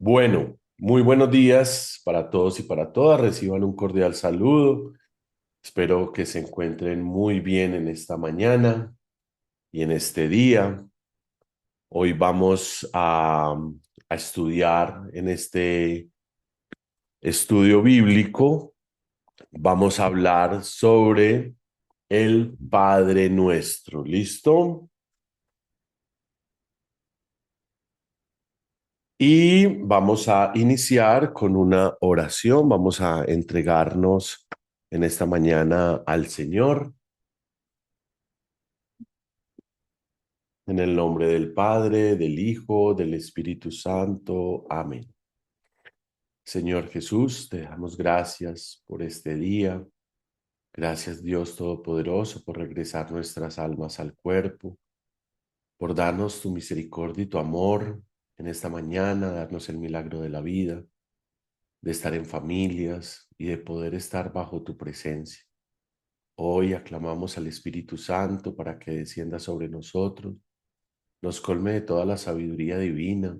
Bueno, muy buenos días para todos y para todas. Reciban un cordial saludo. Espero que se encuentren muy bien en esta mañana y en este día. Hoy vamos a estudiar en este estudio bíblico. Vamos a hablar sobre el Padre Nuestro. ¿Listo? Y vamos a iniciar con una oración. Vamos a entregarnos en esta mañana al Señor, en el nombre del Padre, del Hijo, del Espíritu Santo. Amén. Señor Jesús, te damos gracias por este día. Gracias, Dios Todopoderoso, por regresar nuestras almas al cuerpo, por darnos tu misericordia y tu amor en esta mañana, darnos el milagro de la vida, de estar en familias y de poder estar bajo tu presencia. Hoy aclamamos al Espíritu Santo para que descienda sobre nosotros, nos colme de toda la sabiduría divina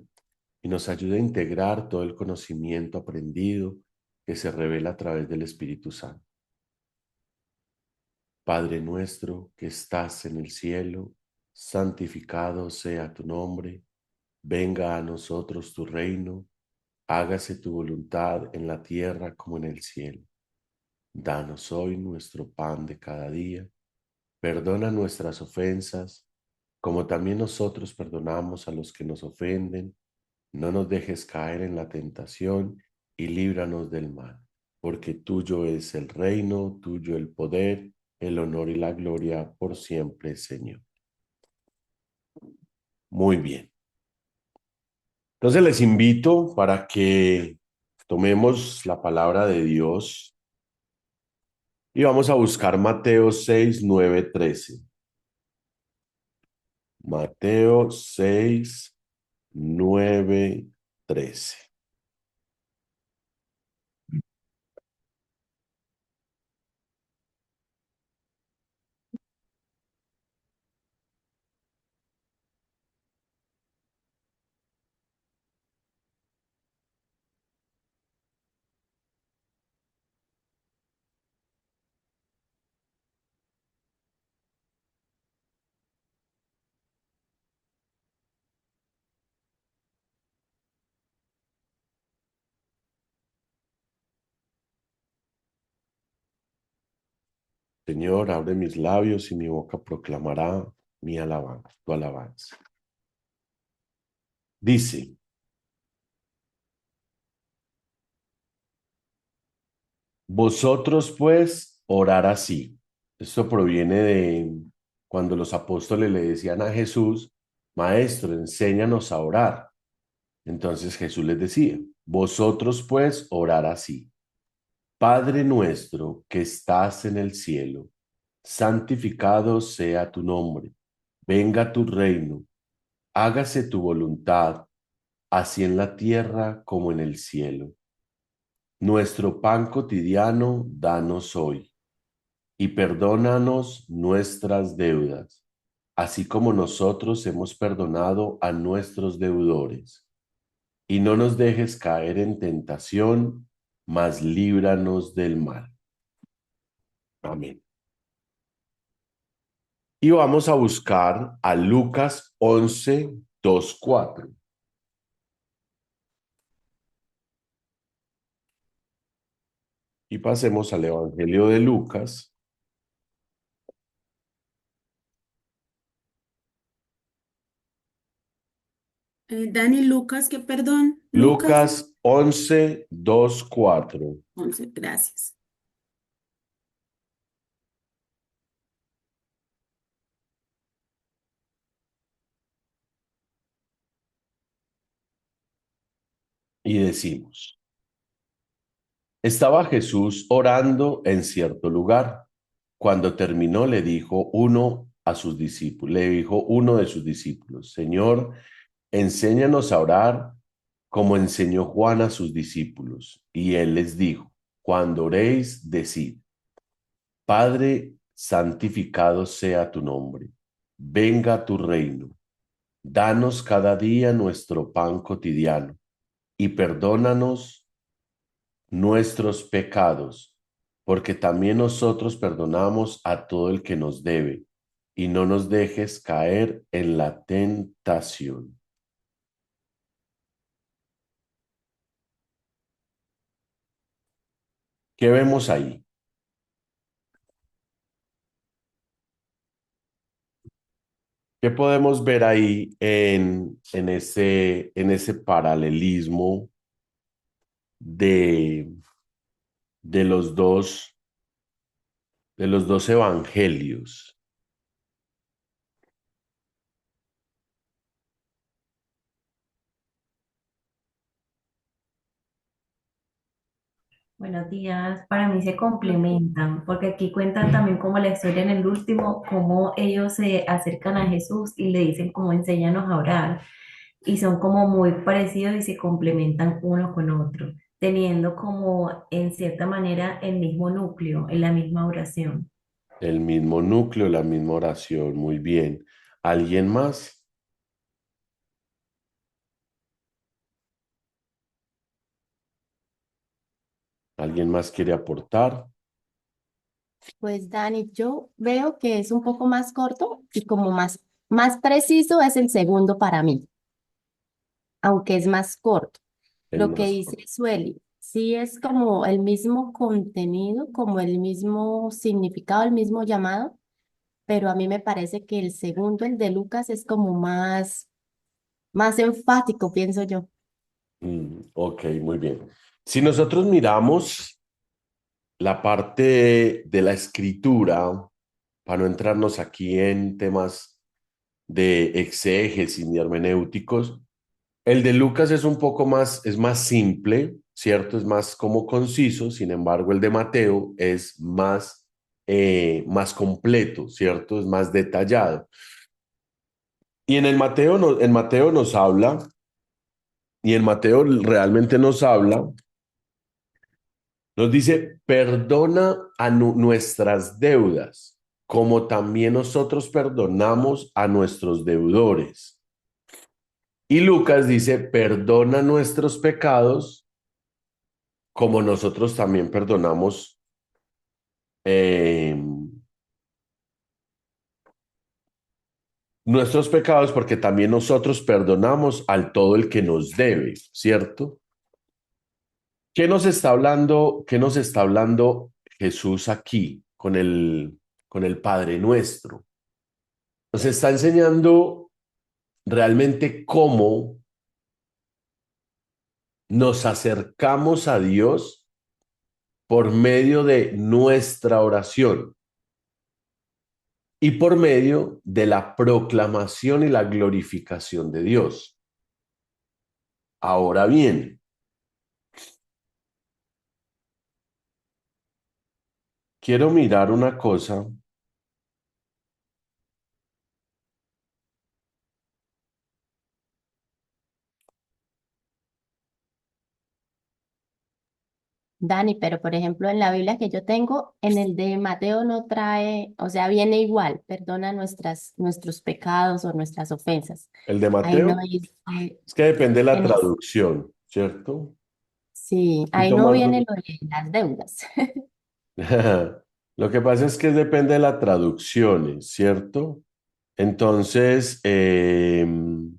y nos ayude a integrar todo el conocimiento aprendido que se revela a través del Espíritu Santo. Padre nuestro que estás en el cielo, santificado sea tu nombre, venga a nosotros tu reino, hágase tu voluntad en la tierra como en el cielo. Danos hoy nuestro pan de cada día. Perdona nuestras ofensas, como también nosotros perdonamos a los que nos ofenden. No nos dejes caer en la tentación y líbranos del mal, porque tuyo es el reino, tuyo el poder, el honor y la gloria por siempre, Señor. Muy bien. Entonces les invito para que tomemos la palabra de Dios y vamos a buscar Mateo 6, 9, 13. Mateo 6, 9, 13. Señor, abre mis labios y mi boca proclamará mi alabanza, tu alabanza. Dice, vosotros pues orar así. Esto proviene de cuando los apóstoles le decían a Jesús, Maestro, enséñanos a orar. Entonces Jesús les decía, vosotros pues orar así. Padre nuestro que estás en el cielo, santificado sea tu nombre. Venga tu reino. Hágase tu voluntad, así en la tierra como en el cielo. Nuestro pan cotidiano, danos hoy, y perdónanos nuestras deudas, así como nosotros hemos perdonado a nuestros deudores. Y no nos dejes caer en tentación, mas líbranos del mal. Amén. Y vamos a buscar a Lucas 11, 2, 4. Y pasemos al Evangelio de Lucas. Dani, Lucas, que perdón, Lucas Lucas 11, 2, 4. 11, gracias. Y decimos, estaba Jesús orando en cierto lugar. Cuando terminó, le dijo uno de sus discípulos, Señor, enséñanos a orar como enseñó Juan a sus discípulos. Y él les dijo, cuando oréis, decid, Padre, santificado sea tu nombre, venga tu reino, danos cada día nuestro pan cotidiano y perdónanos nuestros pecados, porque también nosotros perdonamos a todo el que nos debe, y no nos dejes caer en la tentación. ¿Qué vemos ahí? ¿Qué podemos ver ahí en ese paralelismo de, de los dos, de los dos evangelios? Buenos días, para mí se complementan, porque aquí cuentan también como la historia en el último, cómo ellos se acercan a Jesús y le dicen como enséñanos a orar, y son como muy parecidos y se complementan uno con otro, teniendo como en cierta manera el mismo núcleo, en la misma oración. El mismo núcleo, la misma oración, muy bien. ¿Alguien más? ¿Alguien más quiere aportar? Pues Dani, yo veo que es un poco más corto y como más preciso es el segundo para mí, aunque es más corto. El Lo que más dice corto. Sueli, sí es como el mismo contenido, como el mismo significado, el mismo llamado, pero a mí me parece que el segundo, el de Lucas, es como más enfático, pienso yo. Ok, muy bien. Si nosotros miramos la parte de la escritura, para no entrarnos aquí en temas de exégesis ni hermenéuticos, el de Lucas es un poco más, es más simple, ¿cierto? Es más como conciso, sin embargo, el de Mateo es más completo, ¿cierto? Es más detallado. Y en Mateo nos habla, y en Mateo realmente nos dice, perdona a nuestras deudas, como también nosotros perdonamos a nuestros deudores. Y Lucas dice, perdona nuestros pecados, como nosotros también perdonamos eh, nuestros pecados, porque también nosotros perdonamos al todo el que nos debe, ¿cierto? ¿Qué nos está hablando Jesús aquí con el Padre Nuestro? Nos está enseñando realmente cómo nos acercamos a Dios por medio de nuestra oración y por medio de la proclamación y la glorificación de Dios. Ahora bien, quiero mirar una cosa. Dani, pero por ejemplo en la Biblia que yo tengo, en el de Mateo no trae, o sea, viene igual, perdona nuestros pecados o nuestras ofensas. El de Ahí no Mateo dice, es que depende de la en es- traducción, ¿cierto? sí, Y ahí no tomando... viene lo de las deudas. Lo que pasa es que depende de la traducción, ¿cierto? Entonces, quiero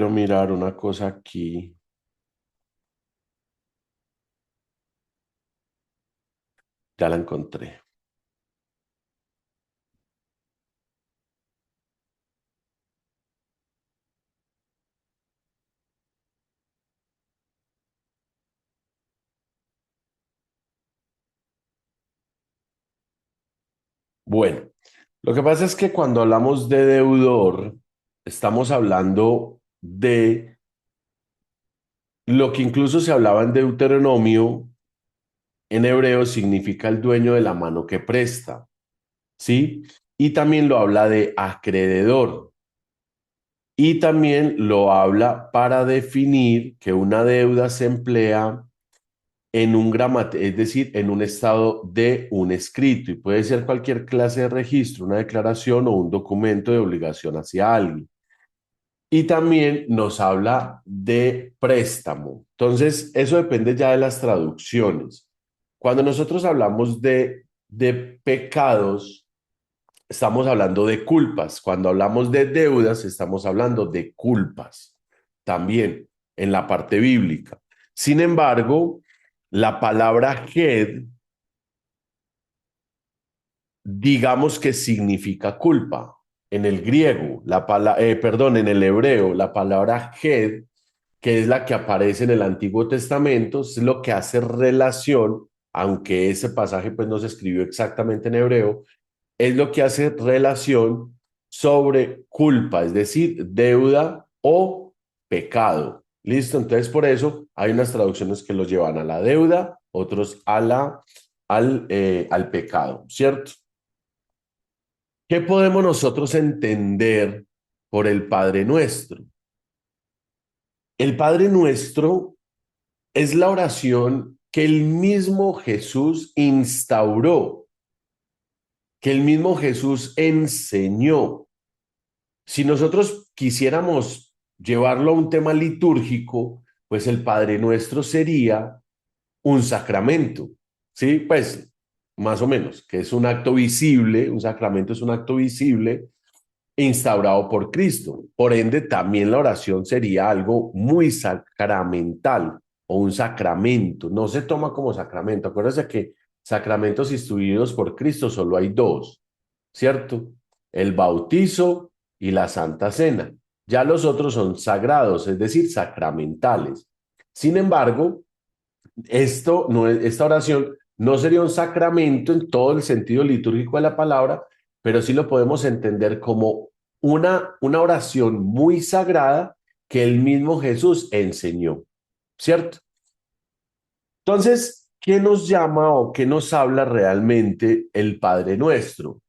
mirar una cosa aquí. Ya la encontré. Bueno, lo que pasa es que cuando hablamos de deudor, estamos hablando de lo que incluso se hablaba en Deuteronomio, en hebreo significa el dueño de la mano que presta, ¿sí? Y también lo habla de acreedor. Y también lo habla para definir que una deuda se emplea en un gramate, es decir, en un estado de un escrito, y puede ser cualquier clase de registro, una declaración o un documento de obligación hacia alguien. y también nos habla de préstamo. Entonces, eso depende ya de las traducciones. Cuando nosotros hablamos de pecados, estamos hablando de culpas. Cuando hablamos de deudas, estamos hablando de culpas también en la parte bíblica. Sin embargo, la palabra Ged, digamos que significa culpa. En el griego, perdón, en el hebreo, la palabra Ged, que es la que aparece en el Antiguo Testamento, es lo que hace relación, aunque ese pasaje pues no se escribió exactamente en hebreo, es lo que hace relación sobre culpa, es decir, deuda o pecado. ¿Listo? Entonces, por eso hay unas traducciones que lo llevan a la deuda, otros al pecado, ¿cierto? ¿Qué podemos nosotros entender por el Padre Nuestro? El Padre Nuestro es la oración que el mismo Jesús instauró, que el mismo Jesús enseñó. Si nosotros quisiéramos llevarlo a un tema litúrgico, pues el Padre Nuestro sería un sacramento, ¿sí? Pues más o menos, que es un acto visible, un sacramento es un acto visible instaurado por Cristo. Por ende, también la oración sería algo muy sacramental o un sacramento. No se toma como sacramento. Acuérdense que sacramentos instituidos por Cristo solo hay dos, ¿cierto? El bautizo y la Santa Cena. Ya los otros son sagrados, es decir, sacramentales. Sin embargo, esta oración no sería un sacramento en todo el sentido litúrgico de la palabra, pero sí lo podemos entender como una oración muy sagrada que el mismo Jesús enseñó, ¿cierto? Entonces, ¿qué nos llama o qué nos habla realmente el Padre Nuestro?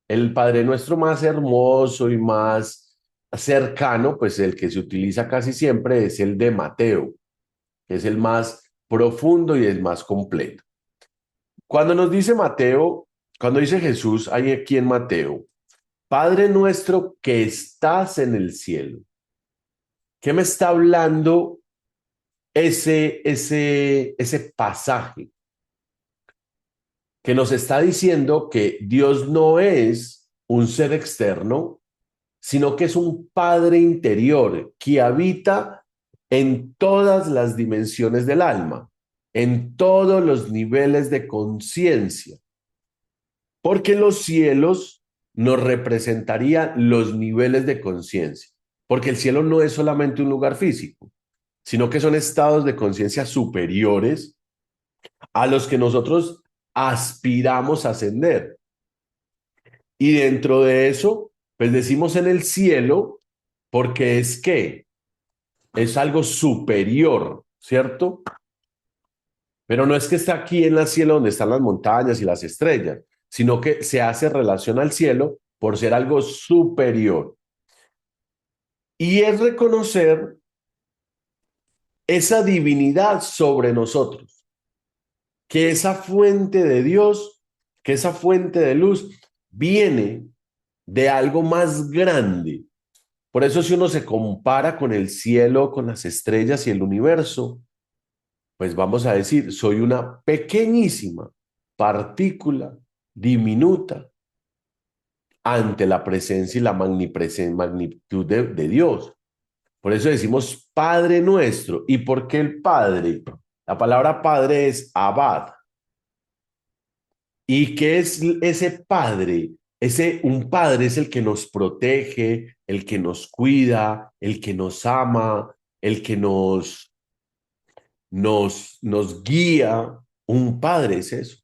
El Padre Nuestro más hermoso y más cercano, pues el que se utiliza casi siempre es el de Mateo, que es el más profundo y el más completo. Cuando nos dice Mateo, cuando dice Jesús, hay aquí en Mateo, Padre nuestro que estás en el cielo. ¿Qué me está hablando ese pasaje? Que nos está diciendo que Dios no es un ser externo, sino que es un Padre interior que habita en todas las dimensiones del alma, en todos los niveles de conciencia. Porque los cielos nos representarían los niveles de conciencia, porque el cielo no es solamente un lugar físico, sino que son estados de conciencia superiores a los que nosotros aspiramos a ascender. Y dentro de eso, pues decimos en el cielo, porque es algo superior, ¿cierto? Pero no es que está aquí en el cielo donde están las montañas y las estrellas, sino que se hace relación al cielo por ser algo superior. Y es reconocer esa divinidad sobre nosotros, que esa fuente de Dios, que esa fuente de luz viene de algo más grande. Por eso si uno se compara con el cielo, con las estrellas y el universo, pues vamos a decir, soy una pequeñísima partícula diminuta ante la presencia y la magnitud de Dios. Por eso decimos Padre nuestro. ¿Y por qué el Padre? La palabra Padre es Abad. ¿Y qué es ese Padre? Un Padre es el que nos protege, el que nos cuida, el que nos ama, el que nos guía. Un Padre es eso.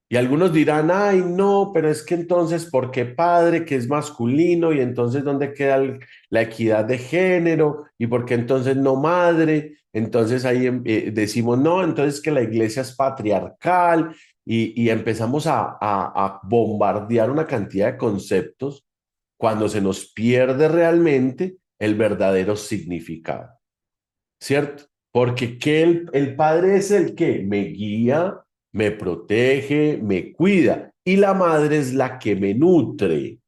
Y algunos dirán, ay, no, pero es que entonces, ¿por qué padre que es masculino? Y entonces, ¿dónde queda la equidad de género? ¿Y por qué entonces no madre? Entonces ahí decimos, no, entonces que la iglesia es patriarcal y empezamos a bombardear una cantidad de conceptos cuando se nos pierde realmente el verdadero significado, ¿cierto? Porque el padre es el que me guía, me protege, me cuida, y la madre es la que me nutre.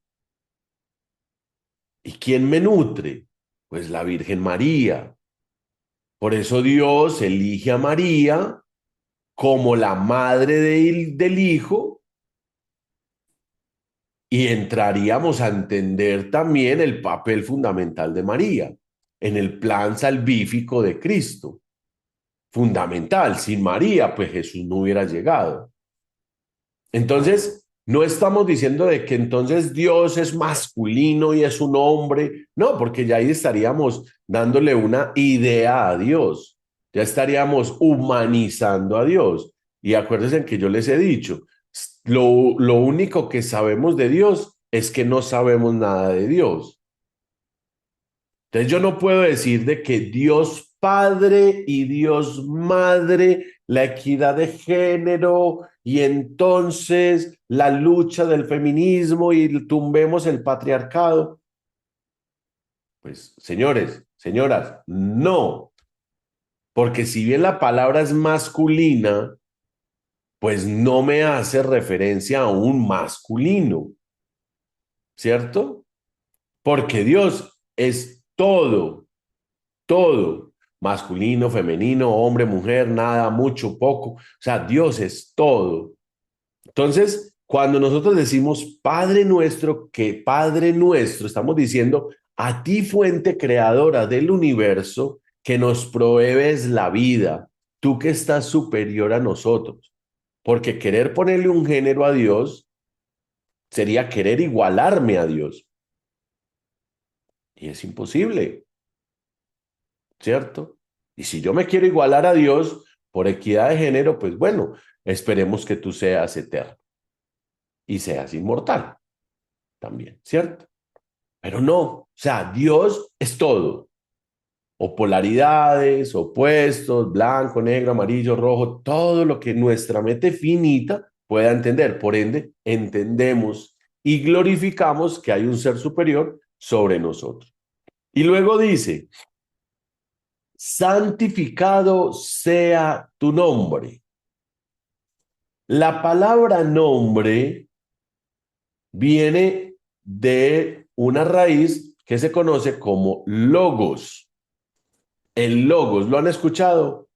¿Y quién me nutre? Pues la Virgen María. Por eso Dios elige a María como la madre del Hijo, y entraríamos a entender también el papel fundamental de María en el plan salvífico de Cristo. Fundamental. Sin María, pues Jesús no hubiera llegado. Entonces, no estamos diciendo de que entonces Dios es masculino y es un hombre. No, porque ya ahí estaríamos dándole una idea a Dios. Ya estaríamos humanizando a Dios. Y acuérdense que yo les he dicho, lo único que sabemos de Dios es que no sabemos nada de Dios. Entonces yo no puedo decir de que Dios Padre y Dios Madre, la equidad de género y entonces la lucha del feminismo y tumbemos el patriarcado. Pues señores, señoras, no, porque si bien la palabra es masculina, pues no me hace referencia a un masculino, ¿cierto? Porque Dios es todo, todo, masculino, femenino, hombre, mujer, nada, mucho, poco. O sea, Dios es todo. Entonces, cuando nosotros decimos Padre nuestro, que Padre nuestro, estamos diciendo a ti, fuente creadora del universo, que nos provees la vida, tú que estás superior a nosotros. Porque querer ponerle un género a Dios sería querer igualarme a Dios. Y es imposible, ¿cierto? Y si yo me quiero igualar a Dios por equidad de género, pues bueno, esperemos que tú seas eterno y seas inmortal también, ¿cierto? Pero no, o sea, Dios es todo, o polaridades, opuestos, blanco, negro, amarillo, rojo, todo lo que nuestra mente finita pueda entender. Por ende, entendemos y glorificamos que hay un ser superior sobre nosotros. Y luego dice, santificado sea tu nombre. La palabra nombre viene de una raíz que se conoce como logos. El logos, ¿lo han escuchado?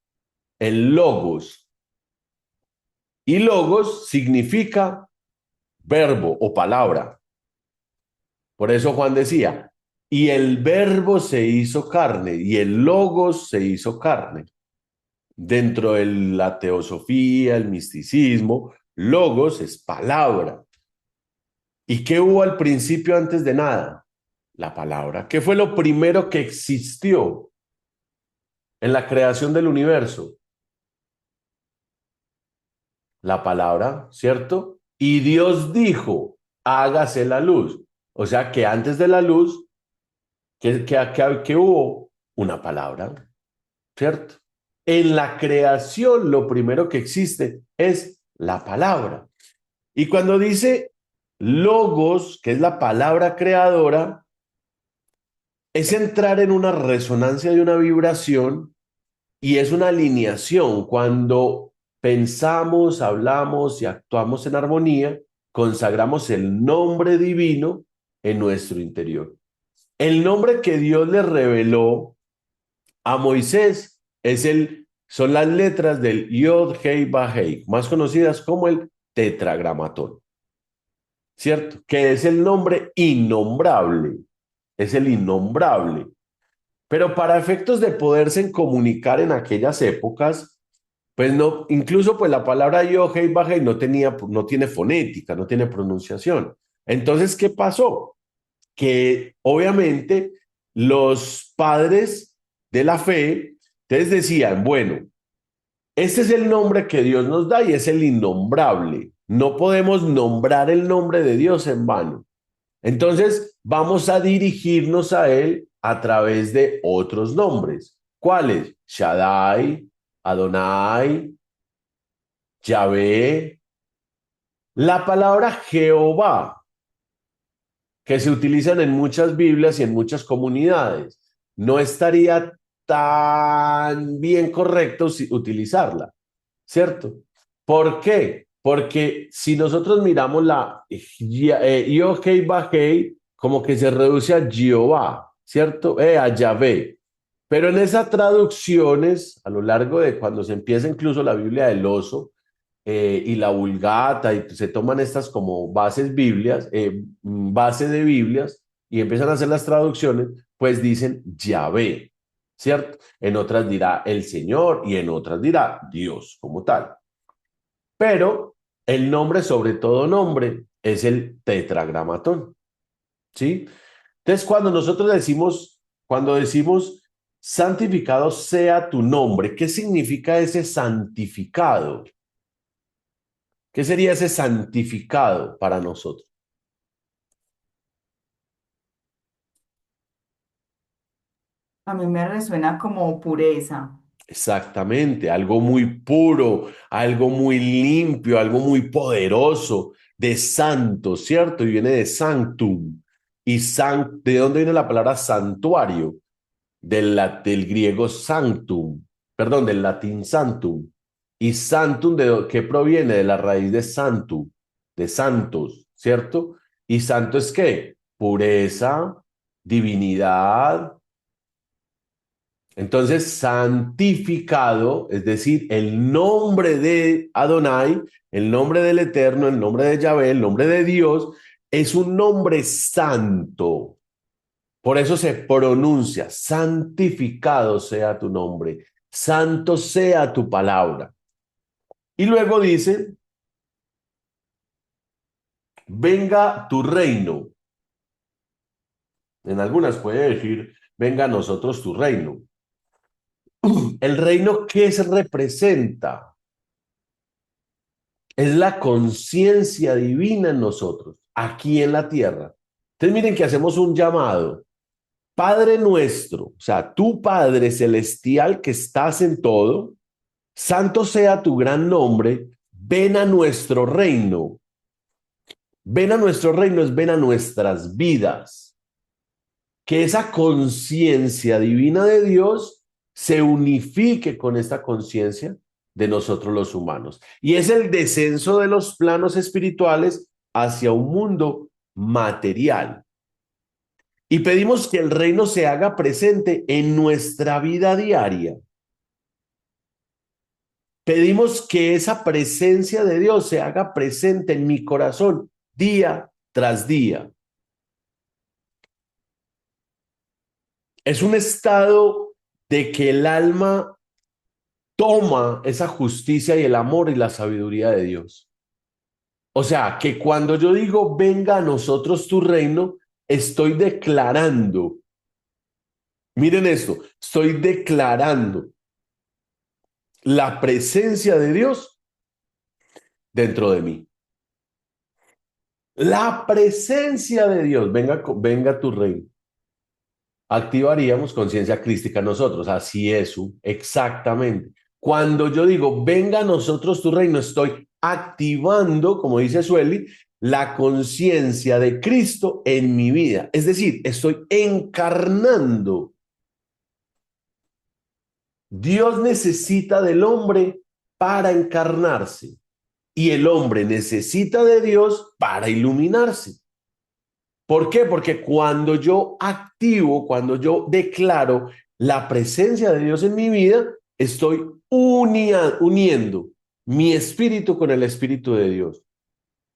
El logos. Y logos significa verbo o palabra. Por eso Juan decía, y el verbo se hizo carne, y el logos se hizo carne. Dentro de la teosofía, el misticismo, logos es palabra. ¿Y qué hubo al principio antes de nada? La palabra. ¿Qué fue lo primero que existió en la creación del universo? La palabra, ¿cierto? Y Dios dijo, hágase la luz. O sea que antes de la luz, ¿qué hubo? Una palabra, ¿cierto? En la creación lo primero que existe es la palabra. Y cuando dice logos, que es la palabra creadora, es entrar en una resonancia de una vibración y es una alineación. Cuando pensamos, hablamos y actuamos en armonía, consagramos el nombre divino en nuestro interior. El nombre que Dios le reveló a Moisés son las letras del Yod Hei Vav Hei, más conocidas como el tetragramatón, ¿cierto? Que es el nombre innombrable, es el innombrable. Pero para efectos de poderse comunicar en aquellas épocas, pues no, incluso pues la palabra Yod Hei Vav Hei no tiene fonética, no tiene pronunciación. Entonces, ¿qué pasó? Que obviamente los padres de la fe, entonces decían, bueno, este es el nombre que Dios nos da y es el innombrable. No podemos nombrar el nombre de Dios en vano. Entonces vamos a dirigirnos a Él a través de otros nombres. ¿Cuáles? Shaddai, Adonai, Yahvé. La palabra Jehová, que se utilizan en muchas Biblias y en muchas comunidades, no estaría tan bien correcto utilizarla, ¿cierto? ¿Por qué? Porque si nosotros miramos la Yod-Hei-Vav-Hei como que se reduce a Jehová, ¿cierto? A Yahvé. Pero en esas traducciones, a lo largo de cuando se empieza incluso la Biblia del Oso y la Vulgata, y se toman estas como base de Biblias, y empiezan a hacer las traducciones, pues dicen Yahvé, ¿cierto? En otras dirá el Señor y en otras dirá Dios como tal. Pero el nombre, sobre todo nombre, es el tetragramatón, ¿sí? Entonces, cuando decimos santificado sea tu nombre, ¿qué significa ese santificado? ¿Qué sería ese santificado para nosotros? A mí me resuena como pureza. Exactamente, algo muy puro, algo muy limpio, algo muy poderoso, de santo, ¿cierto? Y viene de sanctum. ¿De dónde viene la palabra santuario? Del griego sanctum, perdón, del latín santum. ¿Y santum qué proviene? De la raíz de santu, de santos, ¿cierto? ¿Y santo es qué? Pureza, divinidad. Entonces, santificado, es decir, el nombre de Adonai, el nombre del Eterno, el nombre de Yahvé, el nombre de Dios, es un nombre santo. Por eso se pronuncia, santificado sea tu nombre, santo sea tu palabra. Y luego dice, venga tu reino. En algunas puede decir, venga a nosotros tu reino. El reino, ¿qué se representa? Es la conciencia divina en nosotros, aquí en la tierra. Entonces miren que hacemos un llamado. Padre nuestro, o sea, tu Padre celestial que estás en todo, santo sea tu gran nombre, ven a nuestro reino. Ven a nuestro reino es ven a nuestras vidas. Que esa conciencia divina de Dios se unifique con esta conciencia de nosotros los humanos. Y es el descenso de los planos espirituales hacia un mundo material. Y pedimos que el reino se haga presente en nuestra vida diaria. Pedimos que esa presencia de Dios se haga presente en mi corazón día tras día. Es un estado de que el alma toma esa justicia y el amor y la sabiduría de Dios. O sea, que cuando yo digo, venga a nosotros tu reino, estoy declarando, miren esto, estoy declarando la presencia de Dios dentro de mí. La presencia de Dios, venga tu reino. Activaríamos conciencia crística nosotros, así es, exactamente. Cuando yo digo, venga a nosotros tu reino, estoy activando, como dice Sueli, la conciencia de Cristo en mi vida. Es decir, estoy encarnando. Dios necesita del hombre para encarnarse y el hombre necesita de Dios para iluminarse. ¿Por qué? Porque cuando yo activo, cuando yo declaro la presencia de Dios en mi vida, estoy uniendo mi espíritu con el espíritu de Dios.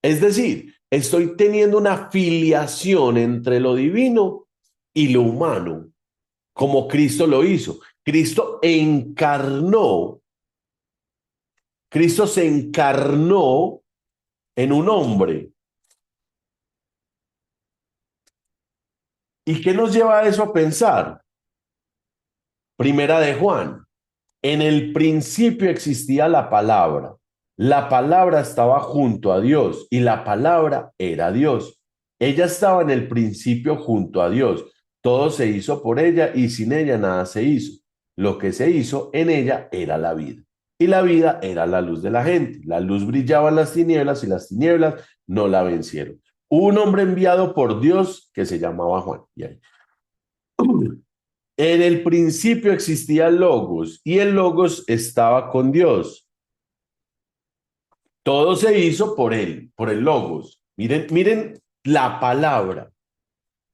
Es decir, estoy teniendo una filiación entre lo divino y lo humano, como Cristo lo hizo. Cristo se encarnó en un hombre. ¿Y qué nos lleva a eso a pensar? Primera de Juan. En el principio existía la palabra estaba junto a Dios y la palabra era Dios. Ella estaba en el principio junto a Dios. Todo se hizo por ella y sin ella nada se hizo. Lo que se hizo en ella era la vida. Y la vida era la luz de la gente. La luz brillaba en las tinieblas y las tinieblas no la vencieron. Un hombre enviado por Dios que se llamaba Juan. Y ahí. En el principio existía el Logos y el Logos estaba con Dios. Todo se hizo por él, por el Logos. Miren la palabra.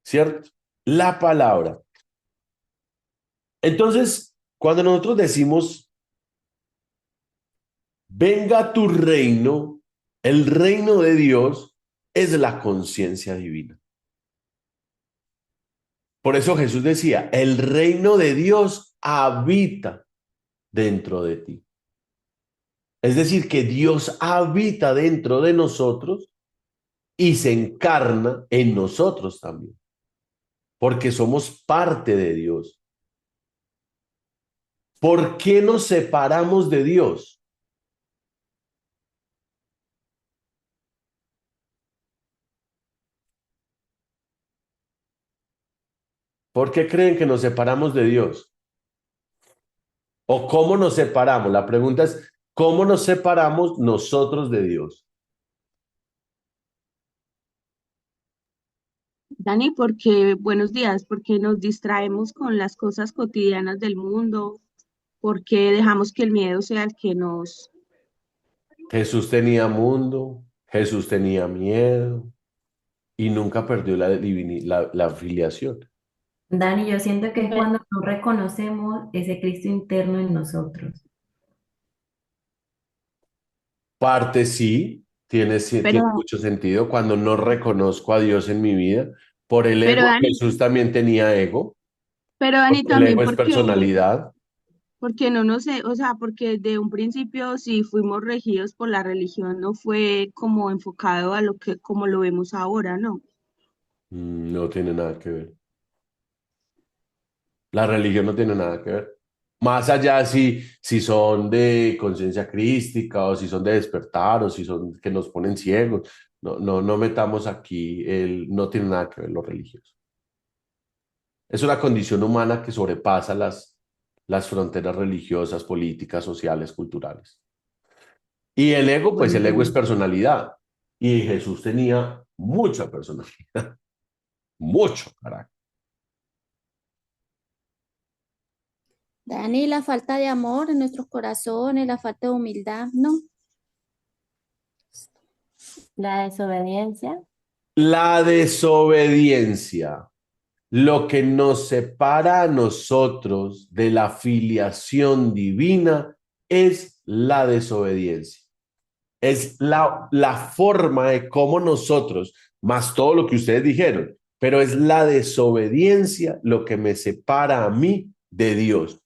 ¿cierto? La palabra. Entonces, cuando nosotros decimos, venga tu reino, el reino de Dios es la conciencia divina. Por eso Jesús decía, el reino de Dios habita dentro de ti. Es decir, que Dios habita dentro de nosotros y se encarna en nosotros también, porque somos parte de Dios. ¿Por qué nos separamos de Dios? ¿Por qué creen que nos separamos de Dios? ¿O cómo nos separamos? La pregunta es, ¿cómo nos separamos nosotros de Dios? Dani, porque buenos días, porque nos distraemos con las cosas cotidianas del mundo, porque dejamos que el miedo sea el que nos... Jesús tenía mundo, Jesús tenía miedo y nunca perdió la filiación. Dani, yo siento que es cuando no reconocemos ese Cristo interno en nosotros. Parte sí, tiene Pero, mucho sentido cuando no reconozco a Dios en mi vida. Por el pero ego, Dani, Jesús también tenía ego, pero Dani porque el también ego es personalidad. porque no sé, o sea, porque de un principio si fuimos regidos por la religión no fue como enfocado a lo que, como lo vemos ahora, ¿no? No tiene nada que ver. La religión no tiene nada que ver. Más allá si son de conciencia crística o si son de despertar o si son que nos ponen ciegos. No metamos aquí, no tiene nada que ver lo religioso. Es una condición humana que sobrepasa las fronteras religiosas, políticas, sociales, culturales. Y el ego, pues Bueno, el ego es Dani. personalidad. Y Jesús tenía mucha personalidad, mucho carácter. Dani, la falta de amor en nuestros corazones, la falta de humildad, ¿no? La desobediencia. La desobediencia, lo que nos separa a nosotros de la filiación divina es la desobediencia. Es la forma de cómo nosotros, más todo lo que ustedes dijeron, pero es la desobediencia lo que me separa a mí de Dios.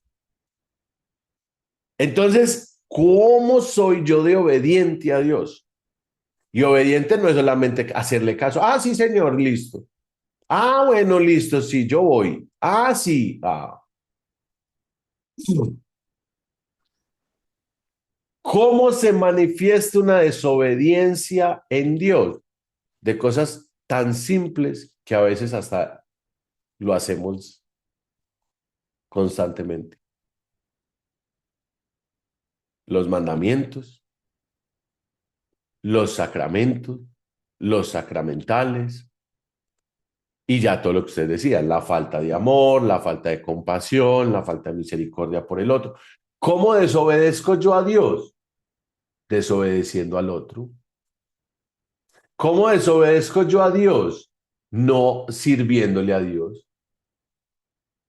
Entonces, ¿cómo soy yo de obediente a Dios? Y obediente no es solamente hacerle caso. Ah, sí, señor, listo. Ah, bueno, listo, sí, yo voy. Ah, sí. Ah. ¿Cómo se manifiesta una desobediencia en Dios? De cosas tan simples que a veces hasta lo hacemos constantemente. Los mandamientos, los sacramentos, los sacramentales, y ya todo lo que usted decía, la falta de amor, la falta de compasión, la falta de misericordia por el otro. ¿Cómo desobedezco yo a Dios? Desobedeciendo al otro. ¿Cómo desobedezco yo a Dios? No sirviéndole a Dios.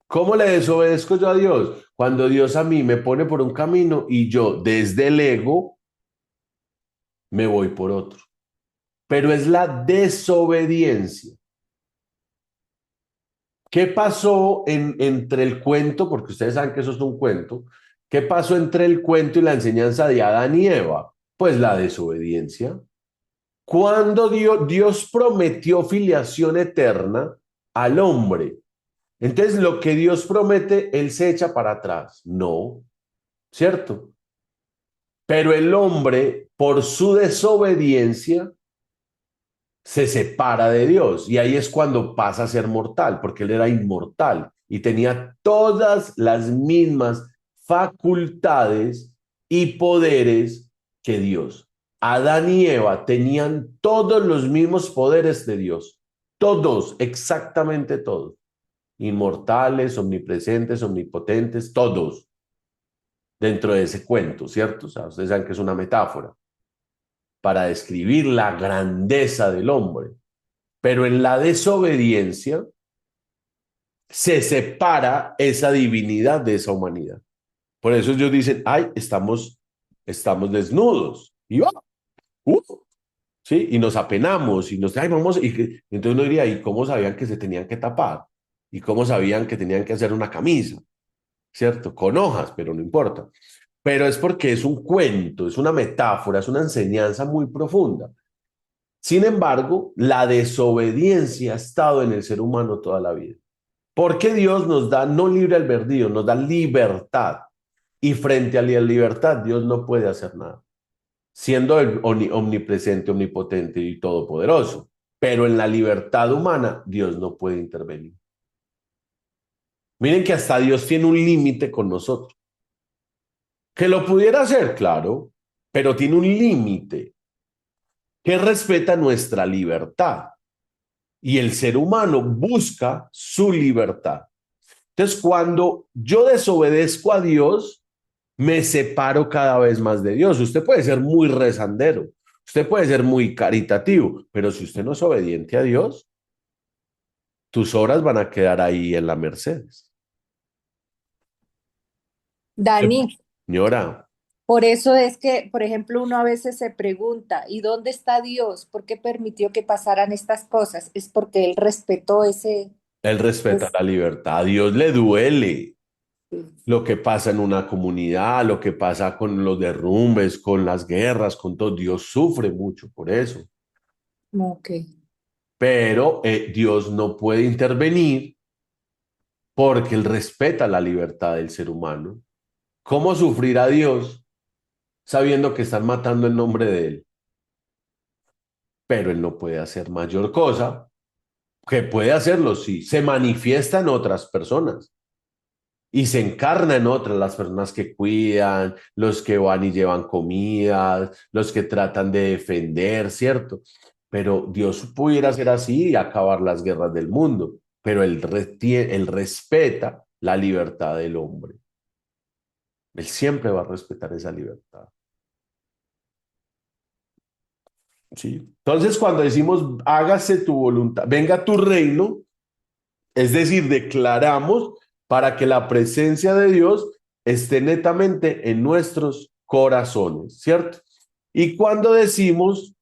¿Cómo le desobedezco yo a Dios? Cuando Dios a mí me pone por un camino y yo desde el ego me voy por otro. Pero es la desobediencia. ¿Qué pasó entre el cuento? Porque ustedes saben que eso es un cuento. ¿Qué pasó entre el cuento y la enseñanza de Adán y Eva? Pues la desobediencia. Cuando Dios prometió filiación eterna al hombre, entonces lo que Dios promete, Él se echa para atrás. No, ¿cierto? Pero el hombre, por su desobediencia, se separa de Dios y ahí es cuando pasa a ser mortal, porque él era inmortal y tenía todas las mismas facultades y poderes que Dios. Adán y Eva tenían todos los mismos poderes de Dios, todos, exactamente todos, inmortales, omnipresentes, omnipotentes, todos dentro de ese cuento, ¿cierto? O sea, ustedes saben que es una metáfora para describir la grandeza del hombre. Pero en la desobediencia, se separa esa divinidad de esa humanidad. Por eso ellos dicen, ay, estamos desnudos. Y va, ¿sí? Y nos apenamos y nos, ay, vamos, y entonces uno diría, ¿y cómo sabían que se tenían que tapar? ¿Y cómo sabían que tenían que hacer una camisa? ¿Cierto? Con hojas, pero no importa. Pero es porque es un cuento, es una metáfora, es una enseñanza muy profunda. Sin embargo, la desobediencia ha estado en el ser humano toda la vida. Porque Dios nos da no libre albedrío, nos da libertad. Y frente a la libertad, Dios no puede hacer nada, siendo el omnipresente, omnipotente y todopoderoso. Pero en la libertad humana, Dios no puede intervenir. Miren que hasta Dios tiene un límite con nosotros. Que lo pudiera hacer, claro, pero tiene un límite que respeta nuestra libertad. Y el ser humano busca su libertad. Entonces, cuando yo desobedezco a Dios, me separo cada vez más de Dios. Usted puede ser muy rezandero, usted puede ser muy caritativo, pero si usted no es obediente a Dios, tus obras van a quedar ahí en la Mercedes. Dani, Señora, por eso es que, por ejemplo, uno a veces se pregunta, ¿y dónde está Dios? ¿Por qué permitió que pasaran estas cosas? Es porque Él respetó ese... Él respeta ese- la libertad. A Dios le duele lo que pasa en una comunidad, lo que pasa con los derrumbes, con las guerras, con todo. Dios sufre mucho por eso. Ok. Pero Dios no puede intervenir porque Él respeta la libertad del ser humano. ¿Cómo sufrir a Dios sabiendo que están matando en nombre de Él? Pero Él no puede hacer mayor cosa, que puede hacerlo sí, se manifiesta en otras personas y se encarna en otras, las personas que cuidan, los que van y llevan comida, los que tratan de defender, ¿cierto? Pero Dios pudiera ser así y acabar las guerras del mundo, pero él respeta la libertad del hombre. Él siempre va a respetar esa libertad. ¿Sí? Entonces, cuando decimos, hágase tu voluntad, venga tu reino, es decir, declaramos para que la presencia de Dios esté netamente en nuestros corazones, ¿cierto? Y cuando decimos,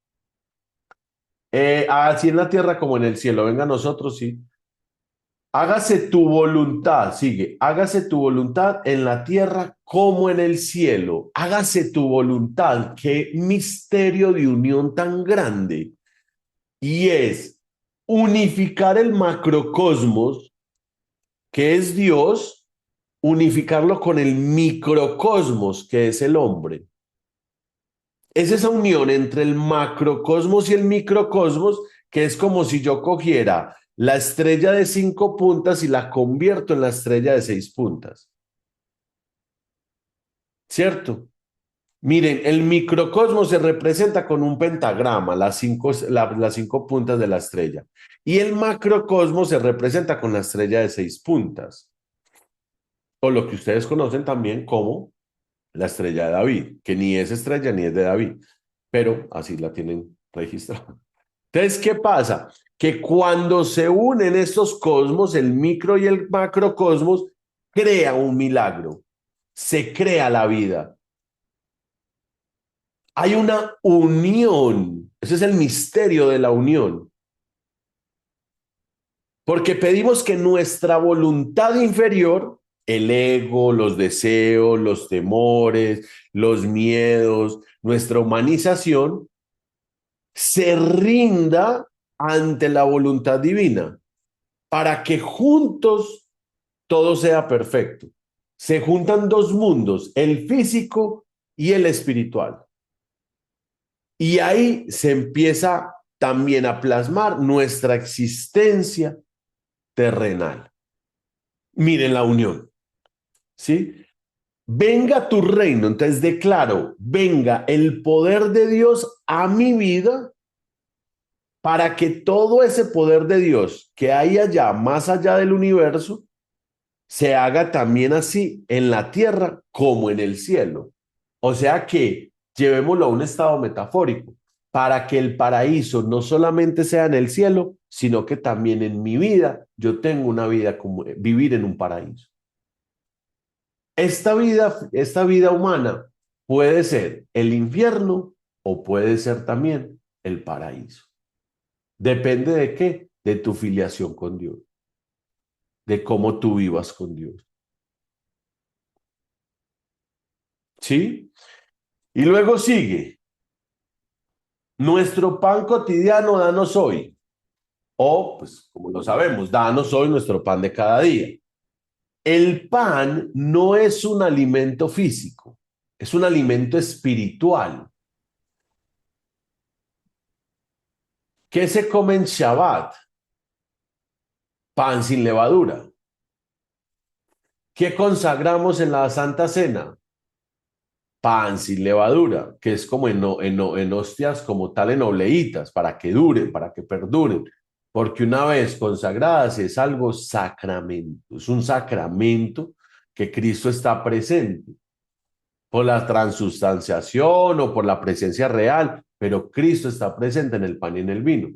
así en la tierra como en el cielo, venga a nosotros, sí. Hágase tu voluntad, sigue, hágase tu voluntad en la tierra como en el cielo. Hágase tu voluntad, qué misterio de unión tan grande. Y es unificar el macrocosmos, que es Dios, unificarlo con el microcosmos, que es el hombre. Es esa unión entre el macrocosmos y el microcosmos, que es como si yo cogiera la estrella de 5 puntas y la convierto en la estrella de 6 puntas. ¿Cierto? Miren, el microcosmos se representa con un pentagrama, las 5 puntas de la estrella. Y el macrocosmos se representa con la estrella de 6 puntas. O lo que ustedes conocen también como la estrella de David, que ni es estrella ni es de David, pero así la tienen registrada. Entonces, ¿qué pasa? Que cuando se unen estos cosmos, el micro y el macrocosmos, crea un milagro, se crea la vida. Hay una unión, ese es el misterio de la unión, porque pedimos que nuestra voluntad inferior, el ego, los deseos, los temores, los miedos, nuestra humanización, se rinda ante la voluntad divina para que juntos todo sea perfecto. Se juntan dos mundos, el físico y el espiritual. Y ahí se empieza también a plasmar nuestra existencia terrenal. Miren la unión, ¿sí? Venga tu reino, entonces declaro, venga el poder de Dios a mi vida para que todo ese poder de Dios que hay allá, más allá del universo, se haga también así en la tierra como en el cielo. O sea que llevémoslo a un estado metafórico. para que el paraíso no solamente sea en el cielo, sino que también en mi vida yo tengo una vida como vivir en un paraíso. Esta vida humana puede ser el infierno o puede ser también el paraíso. Depende de qué, de tu filiación con Dios, de cómo tú vivas con Dios. ¿Sí? Y luego sigue, nuestro pan cotidiano danos hoy. O, pues, como lo sabemos, danos hoy nuestro pan de cada día. El pan no es un alimento físico, es un alimento espiritual. ¿Qué se come en Shabbat? Pan sin levadura. ¿Qué consagramos en la Santa Cena? Pan sin levadura, que es como en hostias, como tal, en obleitas, para que duren, para que perduren. Porque una vez consagradas es algo sacramento, es un sacramento que Cristo está presente por la transustanciación o por la presencia real, pero Cristo está presente en el pan y en el vino.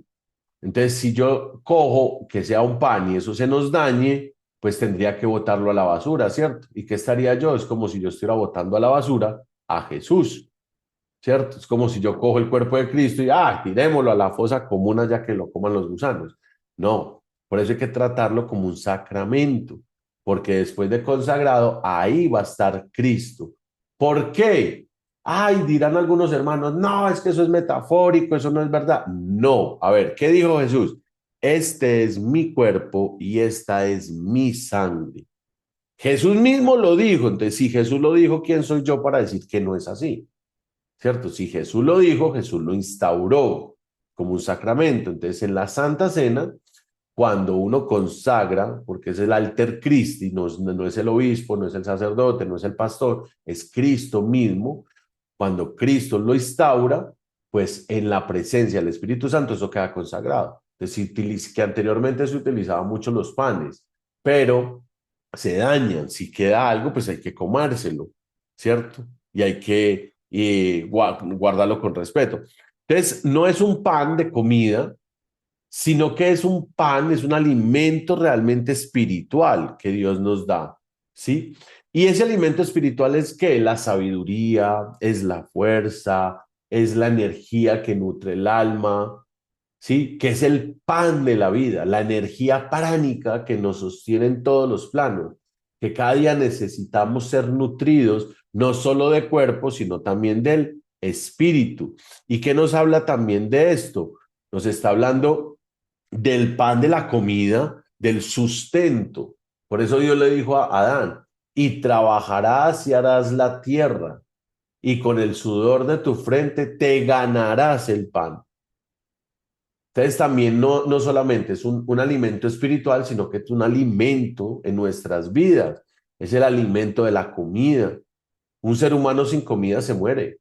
Entonces, si yo cojo que sea un pan y eso se nos dañe, pues tendría que botarlo a la basura, ¿cierto? ¿Y qué estaría yo? Es como si yo estuviera botando a la basura a Jesús, ¿cierto? Es como si yo cojo el cuerpo de Cristo y, tirémoslo a la fosa común ya que lo coman los gusanos. No, por eso hay que tratarlo como un sacramento, porque después de consagrado, ahí va a estar Cristo. ¿Por qué? Dirán algunos hermanos, no, es que eso es metafórico, eso no es verdad. No, a ver, ¿qué dijo Jesús? Este es mi cuerpo y esta es mi sangre. Jesús mismo lo dijo, entonces si Jesús lo dijo, ¿quién soy yo para decir que no es así? ¿Cierto? Si Jesús lo dijo, Jesús lo instauró como un sacramento. Entonces en la Santa Cena, cuando uno consagra, porque es el alter Christi, no es el obispo, no es el sacerdote, no es el pastor, es Cristo mismo, cuando Cristo lo instaura, pues en la presencia del Espíritu Santo eso queda consagrado. Entonces, que anteriormente se utilizaban mucho los panes, pero se dañan. Si queda algo, pues hay que comérselo, ¿cierto? Y hay que guardarlo con respeto. Entonces, no es un pan de comida, sino que es un pan, es un alimento realmente espiritual que Dios nos da, ¿sí? Y ese alimento espiritual es que la sabiduría, es la fuerza, es la energía que nutre el alma, ¿sí? Que es el pan de la vida, la energía pránica que nos sostiene en todos los planos, que cada día necesitamos ser nutridos, no solo de cuerpo, sino también del espíritu. ¿Y qué nos habla también de esto? Nos está hablando del pan de la comida, del sustento. Por eso Dios le dijo a Adán, y trabajarás y harás la tierra, y con el sudor de tu frente te ganarás el pan. Entonces también no solamente es un alimento espiritual, sino que es un alimento en nuestras vidas. Es el alimento de la comida. Un ser humano sin comida se muere.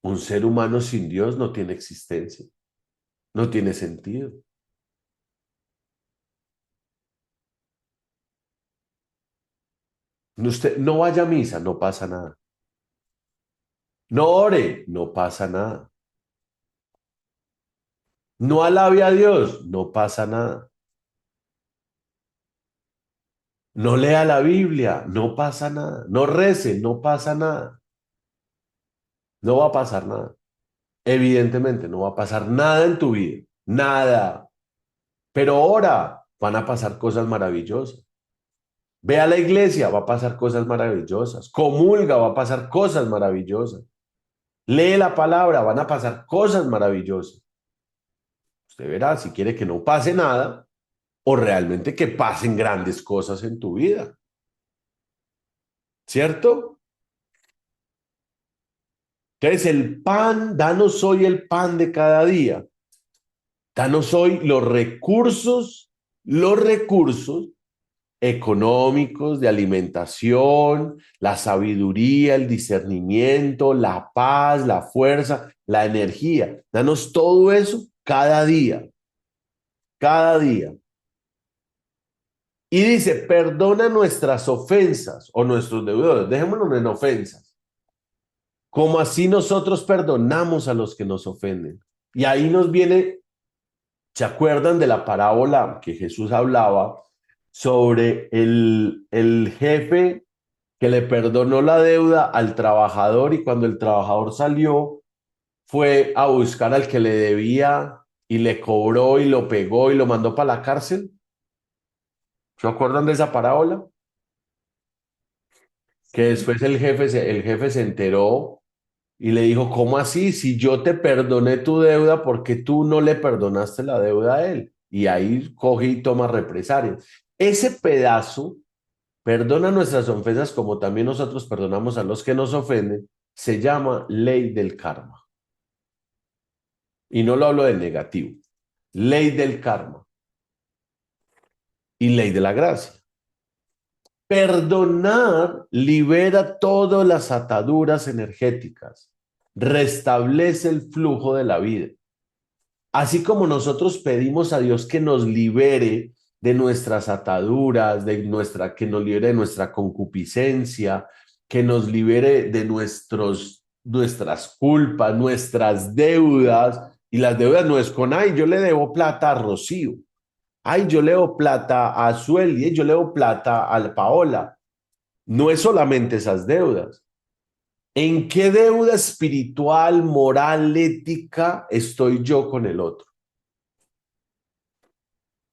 Un ser humano sin Dios no tiene existencia, no tiene sentido. Usted no vaya a misa, no pasa nada. No ore, no pasa nada. No alabe a Dios, no pasa nada. No lea la Biblia, no pasa nada. No rece, no pasa nada. No va a pasar nada. Evidentemente, no va a pasar nada en tu vida. Nada. Pero ahora van a pasar cosas maravillosas. Ve a la iglesia, va a pasar cosas maravillosas. Comulga, va a pasar cosas maravillosas. Lee la palabra, van a pasar cosas maravillosas. Usted verá si quiere que no pase nada o realmente que pasen grandes cosas en tu vida. ¿Cierto? Entonces el pan, danos hoy el pan de cada día. Danos hoy los recursos económicos, de alimentación, la sabiduría, el discernimiento, la paz, la fuerza, la energía. Danos todo eso cada día, cada día. Y dice, perdona nuestras ofensas o nuestros deudores, dejémoslo en ofensas. como así nosotros perdonamos a los que nos ofenden. Y ahí nos viene, ¿se acuerdan de la parábola que Jesús hablaba sobre el jefe que le perdonó la deuda al trabajador y cuando el trabajador salió fue a buscar al que le debía y le cobró y lo pegó y lo mandó para la cárcel? ¿Se acuerdan de esa parábola? Que después el jefe se enteró y le dijo, ¿cómo así? Si yo te perdoné tu deuda, ¿por qué tú no le perdonaste la deuda a él? Y ahí coge y toma represalias. Ese pedazo, perdona nuestras ofensas como también nosotros perdonamos a los que nos ofenden, se llama ley del karma. Y no lo hablo de negativo. Ley del karma y ley de la gracia. Perdonar libera todas las ataduras energéticas, restablece el flujo de la vida. Así como nosotros pedimos a Dios que nos libere de nuestras ataduras, que nos libere de nuestra concupiscencia, que nos libere de nuestras culpas, nuestras deudas, y las deudas no es con, ay, yo le debo plata a Rocío. Ay, yo leo plata a Sueli, yo leo plata a Paola. No es solamente esas deudas. ¿En qué deuda espiritual, moral, ética estoy yo con el otro?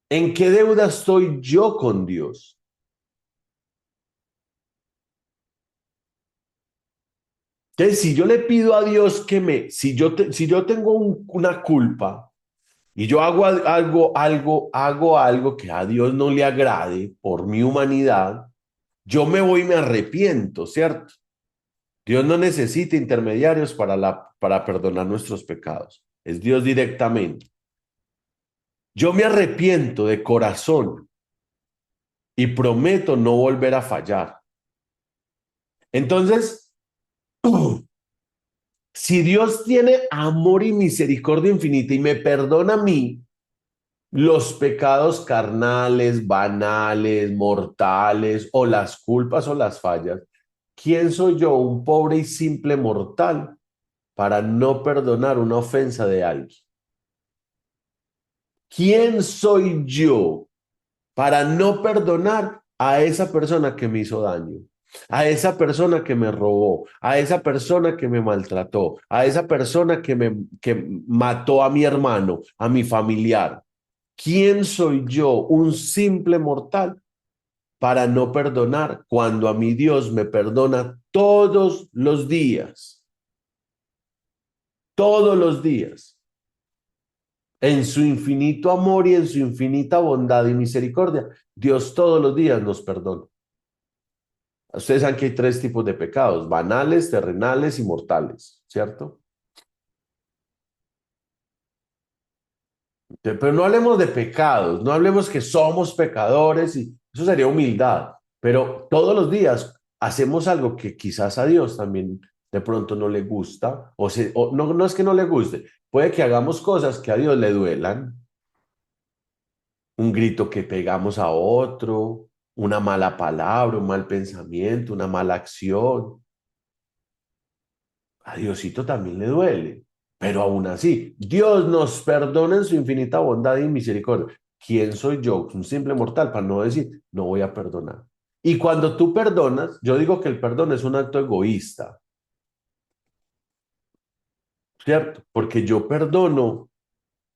¿En qué deuda estoy yo con Dios? Entonces, si yo le pido a Dios si yo tengo una culpa, y yo hago algo que a Dios no le agrade por mi humanidad, yo me voy y me arrepiento, ¿cierto? Dios no necesita intermediarios para perdonar nuestros pecados. Es Dios directamente. Yo me arrepiento de corazón y prometo no volver a fallar. Entonces, si Dios tiene amor y misericordia infinita y me perdona a mí los pecados carnales, banales, mortales, o las culpas o las fallas, ¿quién soy yo, un pobre y simple mortal, para no perdonar una ofensa de alguien? ¿Quién soy yo para no perdonar a esa persona que me hizo daño, a esa persona que me robó, a esa persona que me maltrató, a esa persona que mató a mi hermano, a mi familiar? ¿Quién soy yo, un simple mortal, para no perdonar cuando a mi Dios me perdona todos los días? Todos los días. En su infinito amor y en su infinita bondad y misericordia, Dios todos los días nos perdona. Ustedes saben que hay 3 tipos de pecados: banales, terrenales y mortales, ¿cierto? Pero no hablemos de pecados, no hablemos que somos pecadores, y eso sería humildad, pero todos los días hacemos algo que quizás a Dios también de pronto no le gusta, o no es que no le guste, puede que hagamos cosas que a Dios le duelan, un grito que pegamos a otro, una mala palabra, un mal pensamiento, una mala acción. A Diosito también le duele, pero aún así, Dios nos perdona en su infinita bondad y misericordia. ¿Quién soy yo? Un simple mortal para no decir, no voy a perdonar. Y cuando tú perdonas, yo digo que el perdón es un acto egoísta, ¿cierto? Porque yo perdono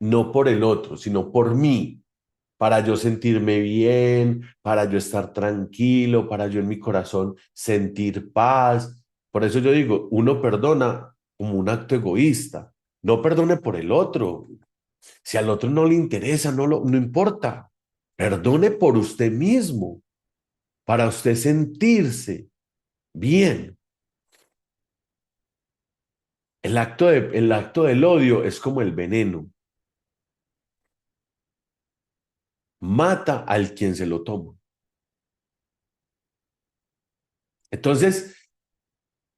no por el otro, sino por mí, para yo sentirme bien, para yo estar tranquilo, para yo en mi corazón sentir paz. Por eso yo digo, uno perdona como un acto egoísta. No perdone por el otro. Si al otro no le interesa, no importa. Perdone por usted mismo, para usted sentirse bien. El acto del odio es como el veneno. Mata al quien se lo toma. Entonces,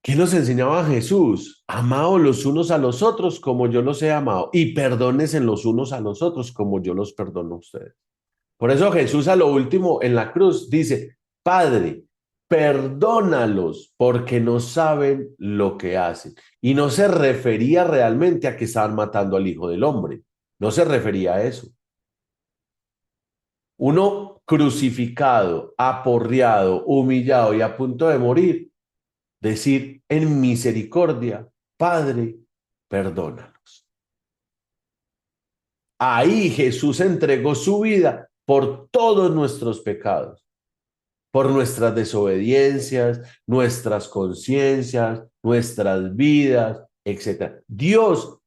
¿qué nos enseñaba Jesús? Amaos los unos a los otros como yo los he amado, y perdónense los unos a los otros como yo los perdono a ustedes. Por eso Jesús a lo último en la cruz dice, Padre, perdónalos porque no saben lo que hacen. Y no se refería realmente a que estaban matando al Hijo del Hombre, no se refería a eso. Uno crucificado, aporreado, humillado y a punto de morir, decir en misericordia, Padre, perdónalos. Ahí Jesús entregó su vida por todos nuestros pecados, por nuestras desobediencias, nuestras conciencias, nuestras vidas, etc. Dios,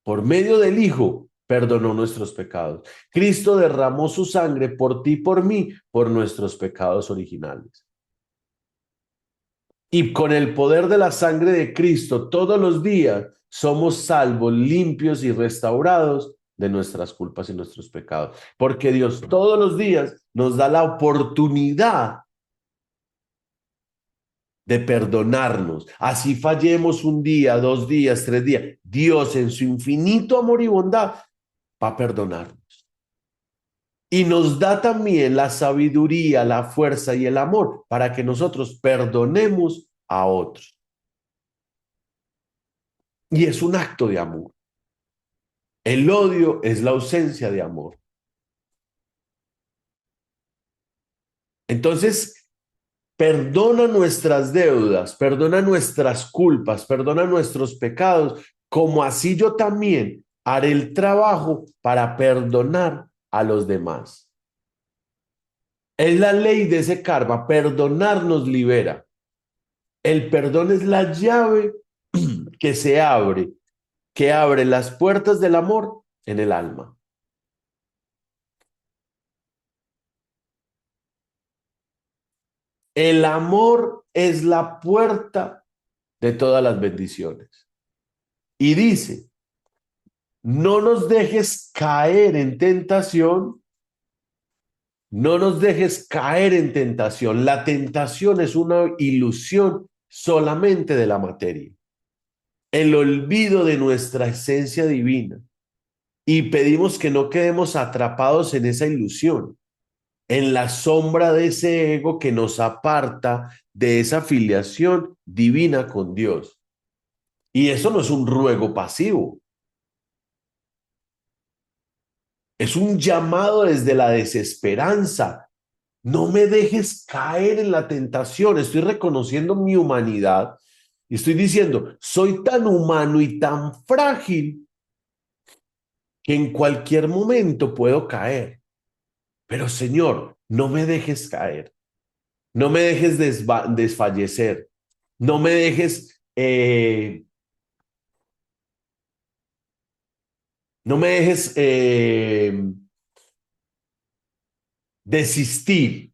por medio del Hijo, perdonó nuestros pecados. Cristo derramó su sangre por ti y por mí, por nuestros pecados originales. Y con el poder de la sangre de Cristo, todos los días somos salvos, limpios y restaurados de nuestras culpas y nuestros pecados. Porque Dios todos los días nos da la oportunidad de perdonarnos. Así fallemos un día, 2 días, 3 días. Dios en su infinito amor y bondad va a perdonarnos. Y nos da también la sabiduría, la fuerza y el amor para que nosotros perdonemos a otros. Y es un acto de amor. El odio es la ausencia de amor. Entonces, perdona nuestras deudas, perdona nuestras culpas, perdona nuestros pecados, como así yo también haré el trabajo para perdonar a los demás. Es la ley de ese karma, perdonar nos libera. El perdón es la llave que abre las puertas del amor en el alma. El amor es la puerta de todas las bendiciones. Y dice, no nos dejes caer en tentación, no nos dejes caer en tentación. La tentación es una ilusión solamente de la materia. El olvido de nuestra esencia divina. Y pedimos que no quedemos atrapados en esa ilusión, en la sombra de ese ego que nos aparta de esa filiación divina con Dios. Y eso no es un ruego pasivo. Es un llamado desde la desesperanza. No me dejes caer en la tentación. Estoy reconociendo mi humanidad y estoy diciendo, soy tan humano y tan frágil que en cualquier momento puedo caer. Pero Señor, no me dejes caer. No me dejes desfallecer. No me dejes, no me dejes desistir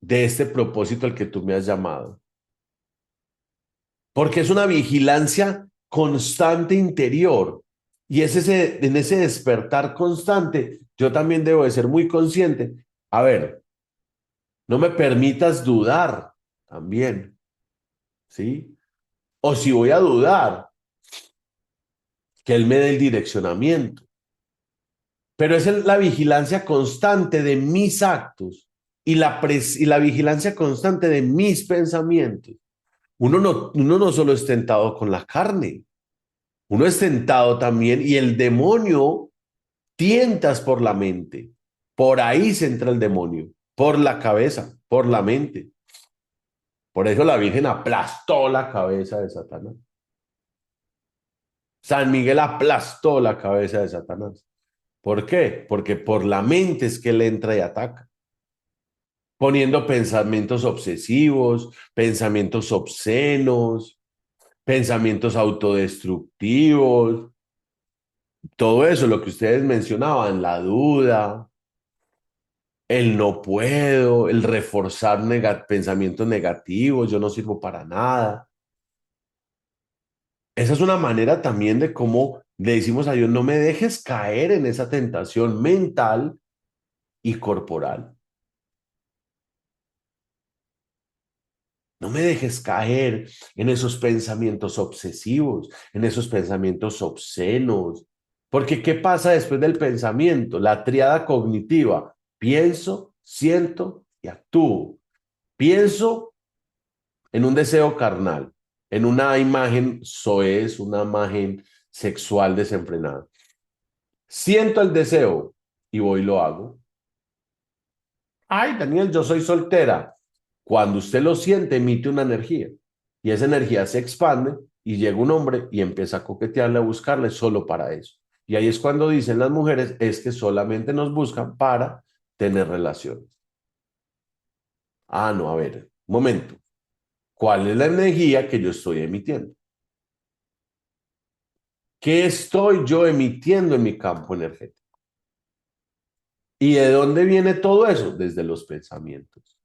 de este propósito al que tú me has llamado. Porque es una vigilancia constante interior. Y en ese despertar constante, yo también debo de ser muy consciente. A ver, no me permitas dudar también, ¿sí? O si voy a dudar, que Él me dé el direccionamiento. Pero es la vigilancia constante de mis actos y la vigilancia constante de mis pensamientos. Uno no solo es tentado con la carne, uno es tentado también y el demonio tientas por la mente. Por ahí se entra el demonio, por la cabeza, por la mente. Por eso la Virgen aplastó la cabeza de Satanás. San Miguel aplastó la cabeza de Satanás. ¿Por qué? Porque por la mente es que él entra y ataca. Poniendo pensamientos obsesivos, pensamientos obscenos, pensamientos autodestructivos, todo eso, lo que ustedes mencionaban, la duda, el no puedo, el reforzar pensamientos negativos, yo no sirvo para nada. Esa es una manera también de cómo le decimos a Dios, no me dejes caer en esa tentación mental y corporal. No me dejes caer en esos pensamientos obsesivos, en esos pensamientos obscenos. Porque ¿qué pasa después del pensamiento? La tríada cognitiva. Pienso, siento y actúo. Pienso en un deseo carnal, en una imagen soez, una imagen sexual desenfrenada. Siento el deseo y voy y lo hago. Ay, Daniel, yo soy soltera. Cuando usted lo siente, emite una energía y esa energía se expande y llega un hombre y empieza a coquetearle, a buscarle solo para eso. Y ahí es cuando dicen las mujeres, es que solamente nos buscan para tener relaciones. Ah, no, a ver, un momento. ¿Cuál es la energía que yo estoy emitiendo? ¿Qué estoy yo emitiendo en mi campo energético? ¿Y de dónde viene todo eso? Desde los pensamientos.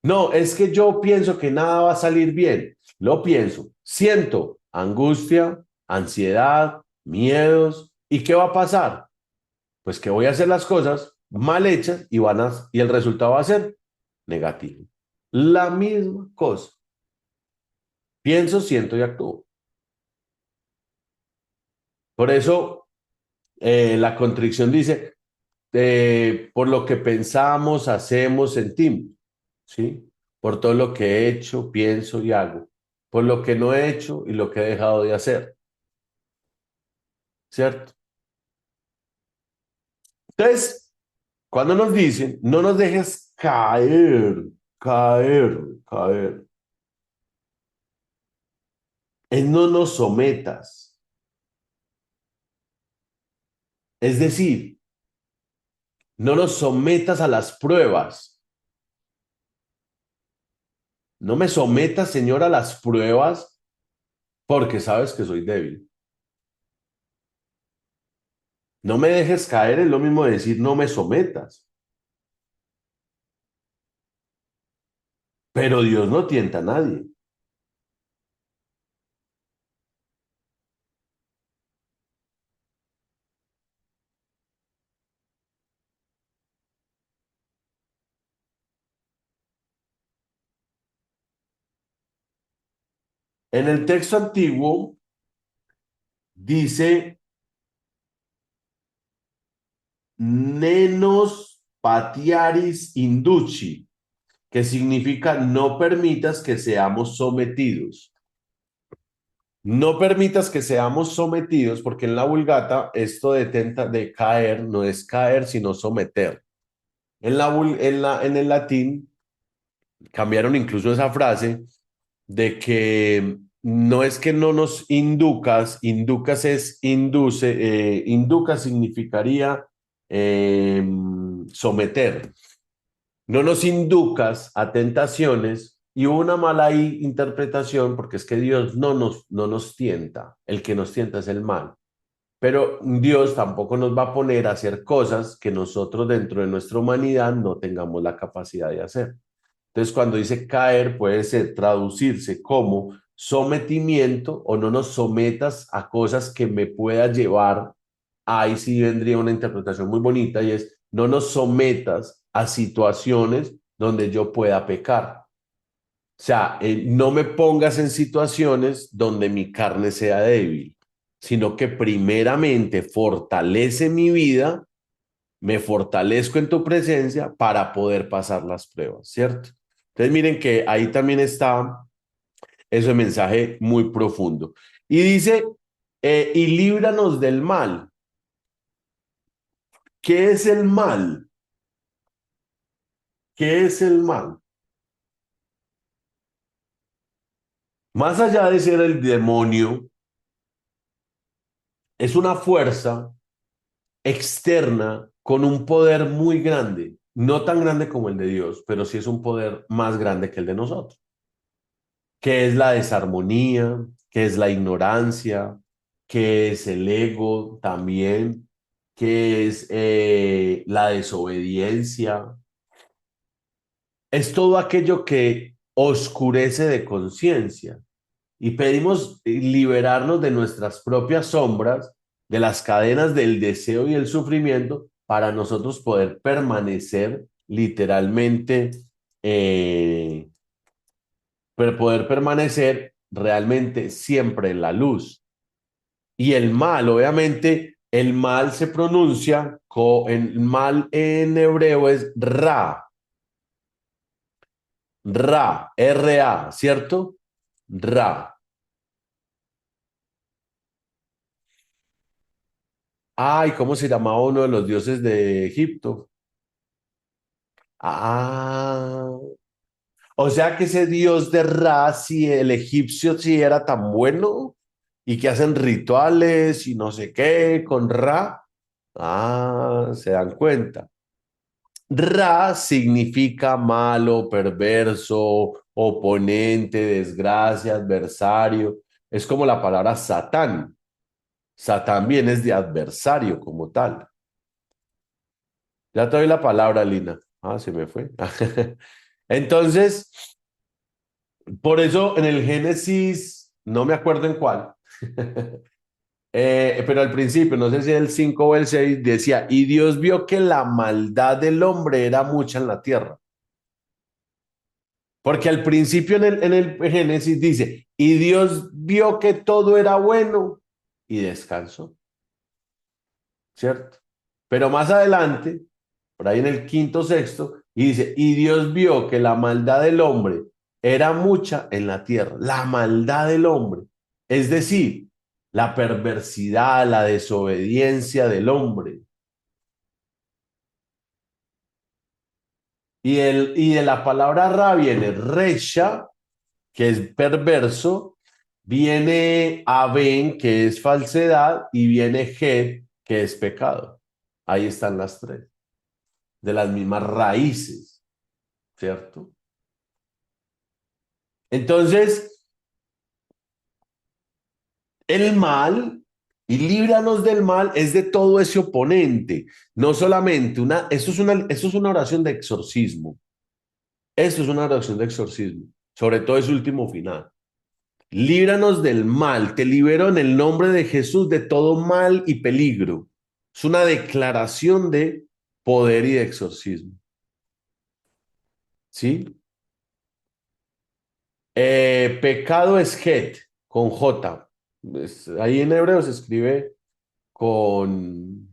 No, es que yo pienso que nada va a salir bien. Lo pienso, siento angustia, ansiedad, miedos. ¿Y qué va a pasar? Pues que voy a hacer las cosas mal hechas y el resultado va a ser negativo. La misma cosa. Pienso, siento y actúo. Por eso la contrición dice, por lo que pensamos, hacemos, sentimos, ¿sí? Por todo lo que he hecho, pienso y hago, por lo que no he hecho y lo que he dejado de hacer, ¿cierto? Entonces, cuando nos dicen, no nos dejes caer, en no nos sometas. Es decir, no nos sometas a las pruebas. No me sometas, Señor, a las pruebas porque sabes que soy débil. No me dejes caer es lo mismo de decir no me sometas. Pero Dios no tienta a nadie. En el texto antiguo dice nenos patiaris induci, que significa no permitas que seamos sometidos. No permitas que seamos sometidos, porque en la Vulgata esto de caer no es caer, sino someter. En el latín cambiaron incluso esa frase de que no es que no nos inducas, inducas es induce, inducas significaría someter. No nos inducas a tentaciones y una mala interpretación porque es que Dios no nos tienta, el que nos tienta es el mal. Pero Dios tampoco nos va a poner a hacer cosas que nosotros dentro de nuestra humanidad no tengamos la capacidad de hacer. Entonces, cuando dice caer, puede ser traducirse como sometimiento o no nos sometas a cosas que me pueda llevar. Ahí sí vendría una interpretación muy bonita y es no nos sometas a situaciones donde yo pueda pecar. O sea, no me pongas en situaciones donde mi carne sea débil, sino que primeramente fortalece mi vida, me fortalezco en tu presencia para poder pasar las pruebas, ¿cierto? Entonces miren que ahí también está ese mensaje muy profundo. Y dice, y líbranos del mal. ¿Qué es el mal? ¿Qué es el mal? Más allá de ser el demonio, es una fuerza externa con un poder muy grande, no tan grande como el de Dios, pero sí es un poder más grande que el de nosotros, que es la desarmonía, que es la ignorancia, que es el ego también, que es la desobediencia, es todo aquello que oscurece de conciencia. Y pedimos liberarnos de nuestras propias sombras, de las cadenas del deseo y el sufrimiento, para nosotros poder permanecer literalmente, pero poder permanecer realmente siempre en la luz. Y el mal, obviamente, el mal se pronuncia, el mal en hebreo es ra. Ra, R-A, ¿cierto? Ra. Ay, ¿cómo se llamaba uno de los dioses de Egipto? Ah, o sea que ese dios de Ra, si el egipcio sí era tan bueno y que hacen rituales y no sé qué con Ra. Ah, se dan cuenta. Ra significa malo, perverso, oponente, desgracia, adversario. Es como la palabra Satán. Satán viene es de adversario como tal. Ya te doy la palabra, Lina. Ah, se me fue. Entonces, por eso en el Génesis, no me acuerdo en cuál, pero al principio, no sé si el 5 o el 6 decía, y Dios vio que la maldad del hombre era mucha en la tierra. Porque al principio en el Génesis dice, y Dios vio que todo era bueno y descansó, ¿cierto? Pero más adelante, por ahí en el quinto, sexto, y dice, y Dios vio que la maldad del hombre era mucha en la tierra, la maldad del hombre, es decir, la perversidad, la desobediencia del hombre. Y de la palabra ra viene resha, que es perverso, viene aben, que es falsedad, y viene het, que es pecado. Ahí están las tres, de las mismas raíces, ¿cierto? Entonces, el mal, y líbranos del mal, es de todo ese oponente, no solamente esto es una oración de exorcismo, esto es una oración de exorcismo, sobre todo ese último final. Líbranos del mal, te libero en el nombre de Jesús de todo mal y peligro. Es una declaración de poder y de exorcismo. ¿Sí? Pecado es het, con J. Ahí en hebreo se escribe con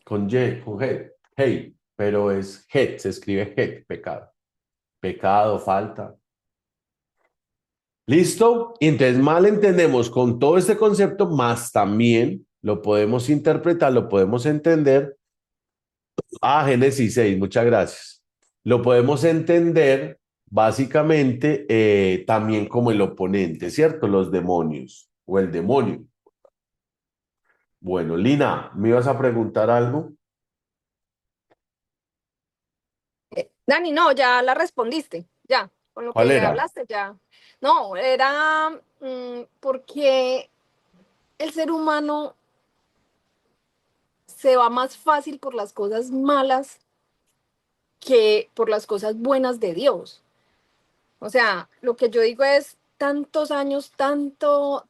Y, con het, hey, pero es het, se escribe het, pecado. Pecado, falta. ¿Listo? Y entonces mal entendemos con todo este concepto, más también lo podemos interpretar, lo podemos entender. Ah, Génesis 6, muchas gracias. Lo podemos entender básicamente también como el oponente, ¿cierto? Los demonios o el demonio. Bueno, Lina, ¿me ibas a preguntar algo? Dani, no, ya la respondiste, ya, con lo ¿Cuál que era? hablaste, ya. No, era porque el ser humano se va más fácil por las cosas malas que por las cosas buenas de Dios. O sea, lo que yo digo es tantos años, tanto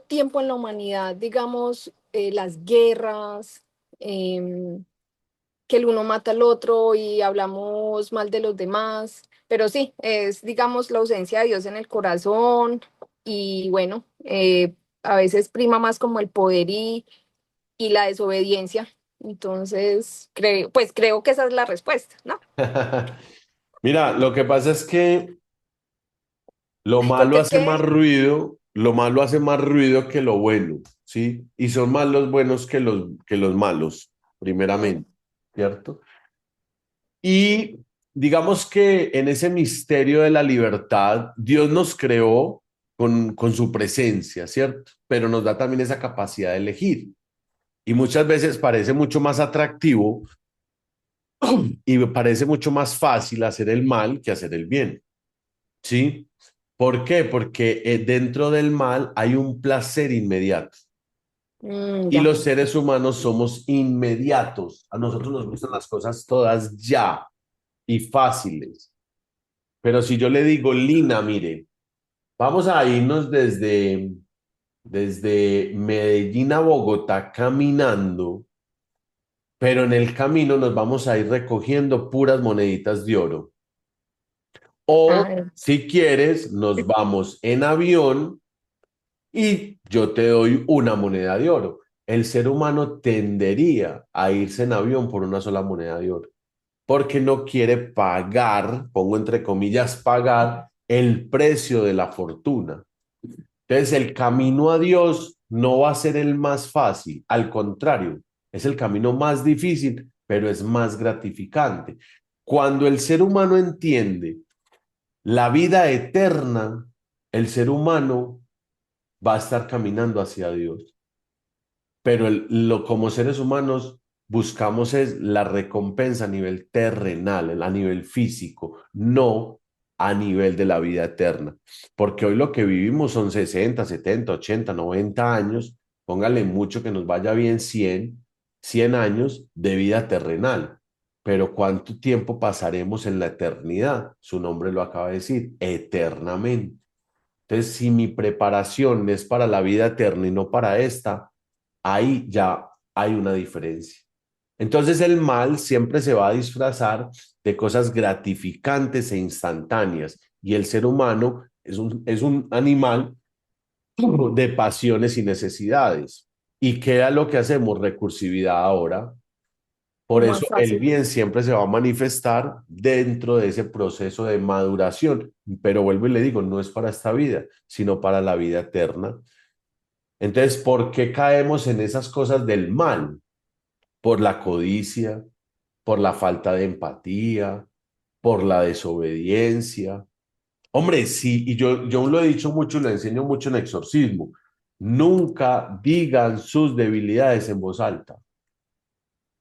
tiempo en la humanidad, digamos, las guerras, que el uno mata al otro y hablamos mal de los demás, pero sí, es, digamos, la ausencia de Dios en el corazón y bueno, a veces prima más como el poder y la desobediencia. Entonces, pues creo que esa es la respuesta, ¿no? Mira, lo que pasa es que lo malo Porque es hace más que ruido, lo malo hace más ruido que lo bueno, ¿sí? Y son más los buenos que los malos, primeramente, ¿cierto? Y digamos que en ese misterio de la libertad, Dios nos creó con su presencia, ¿cierto? Pero nos da también esa capacidad de elegir. Y muchas veces parece mucho más atractivo y me parece mucho más fácil hacer el mal que hacer el bien, ¿sí? ¿Por qué? Porque dentro del mal hay un placer inmediato. Y ya. los seres humanos somos inmediatos. A nosotros nos gustan las cosas todas ya y fáciles. Pero si yo le digo, Lina, mire, vamos a irnos desde Medellín a Bogotá caminando, pero en el camino nos vamos a ir recogiendo puras moneditas de oro. O Ah, si quieres, nos vamos en avión y yo te doy una moneda de oro. El ser humano tendería a irse en avión por una sola moneda de oro. porque no quiere pagar, pongo entre comillas, pagar el precio de la fortuna. Entonces, el camino a Dios no va a ser el más fácil, al contrario, es el camino más difícil, pero es más gratificante. Cuando el ser humano entiende la vida eterna, el ser humano va a estar caminando hacia Dios. Pero como seres humanos buscamos es la recompensa a nivel terrenal, a nivel físico, no a nivel de la vida eterna. Porque hoy lo que vivimos son 60, 70, 80, 90 años, póngale mucho que nos vaya bien 100 años de vida terrenal. Pero ¿cuánto tiempo pasaremos en la eternidad? Su nombre lo acaba de decir, eternamente. Entonces, si mi preparación es para la vida eterna y no para esta, ahí ya hay una diferencia. Entonces el mal siempre se va a disfrazar de cosas gratificantes e instantáneas y el ser humano es un animal de pasiones y necesidades. ¿Y qué es lo que hacemos? Recursividad ahora. Por Más eso el fácil. bien siempre se va a manifestar dentro de ese proceso de maduración. Pero vuelvo y le digo, no es para esta vida, sino para la vida eterna. Entonces, ¿por qué caemos en esas cosas del mal? Por la codicia, por la falta de empatía, por la desobediencia. Hombre, sí, y yo lo he dicho mucho, lo enseño mucho en exorcismo. Nunca digan sus debilidades en voz alta.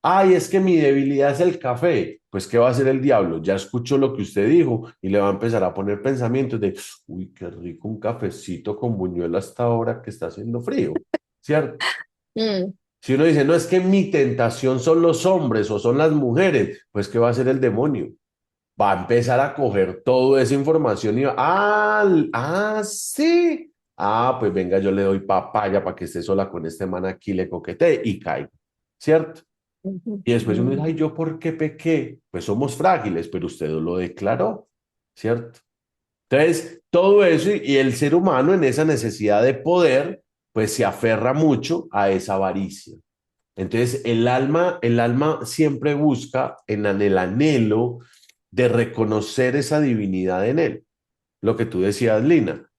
Ay, es que mi debilidad es el café. Pues, ¿qué va a hacer el diablo? Ya escuchó lo que usted dijo y le va a empezar a poner pensamientos de, uy, qué rico un cafecito con buñuelo hasta ahora que está haciendo frío, ¿cierto? Mm, Si uno dice, no, es que mi tentación son los hombres o son las mujeres, pues ¿qué va a hacer el demonio? Va a empezar a coger toda esa información y va, sí. Pues venga, yo le doy papaya para que esté sola con este man aquí, le coquetee y caiga, ¿cierto? ujú. Y después uno dice, Mm. ay, ¿yo por qué pequé? Pues somos frágiles, pero usted lo declaró, ¿cierto? Entonces, todo eso y el ser humano en esa necesidad de poder, pues se aferra mucho a esa avaricia. Entonces, el alma siempre busca en el anhelo de reconocer esa divinidad en él. Lo que tú decías, Lina,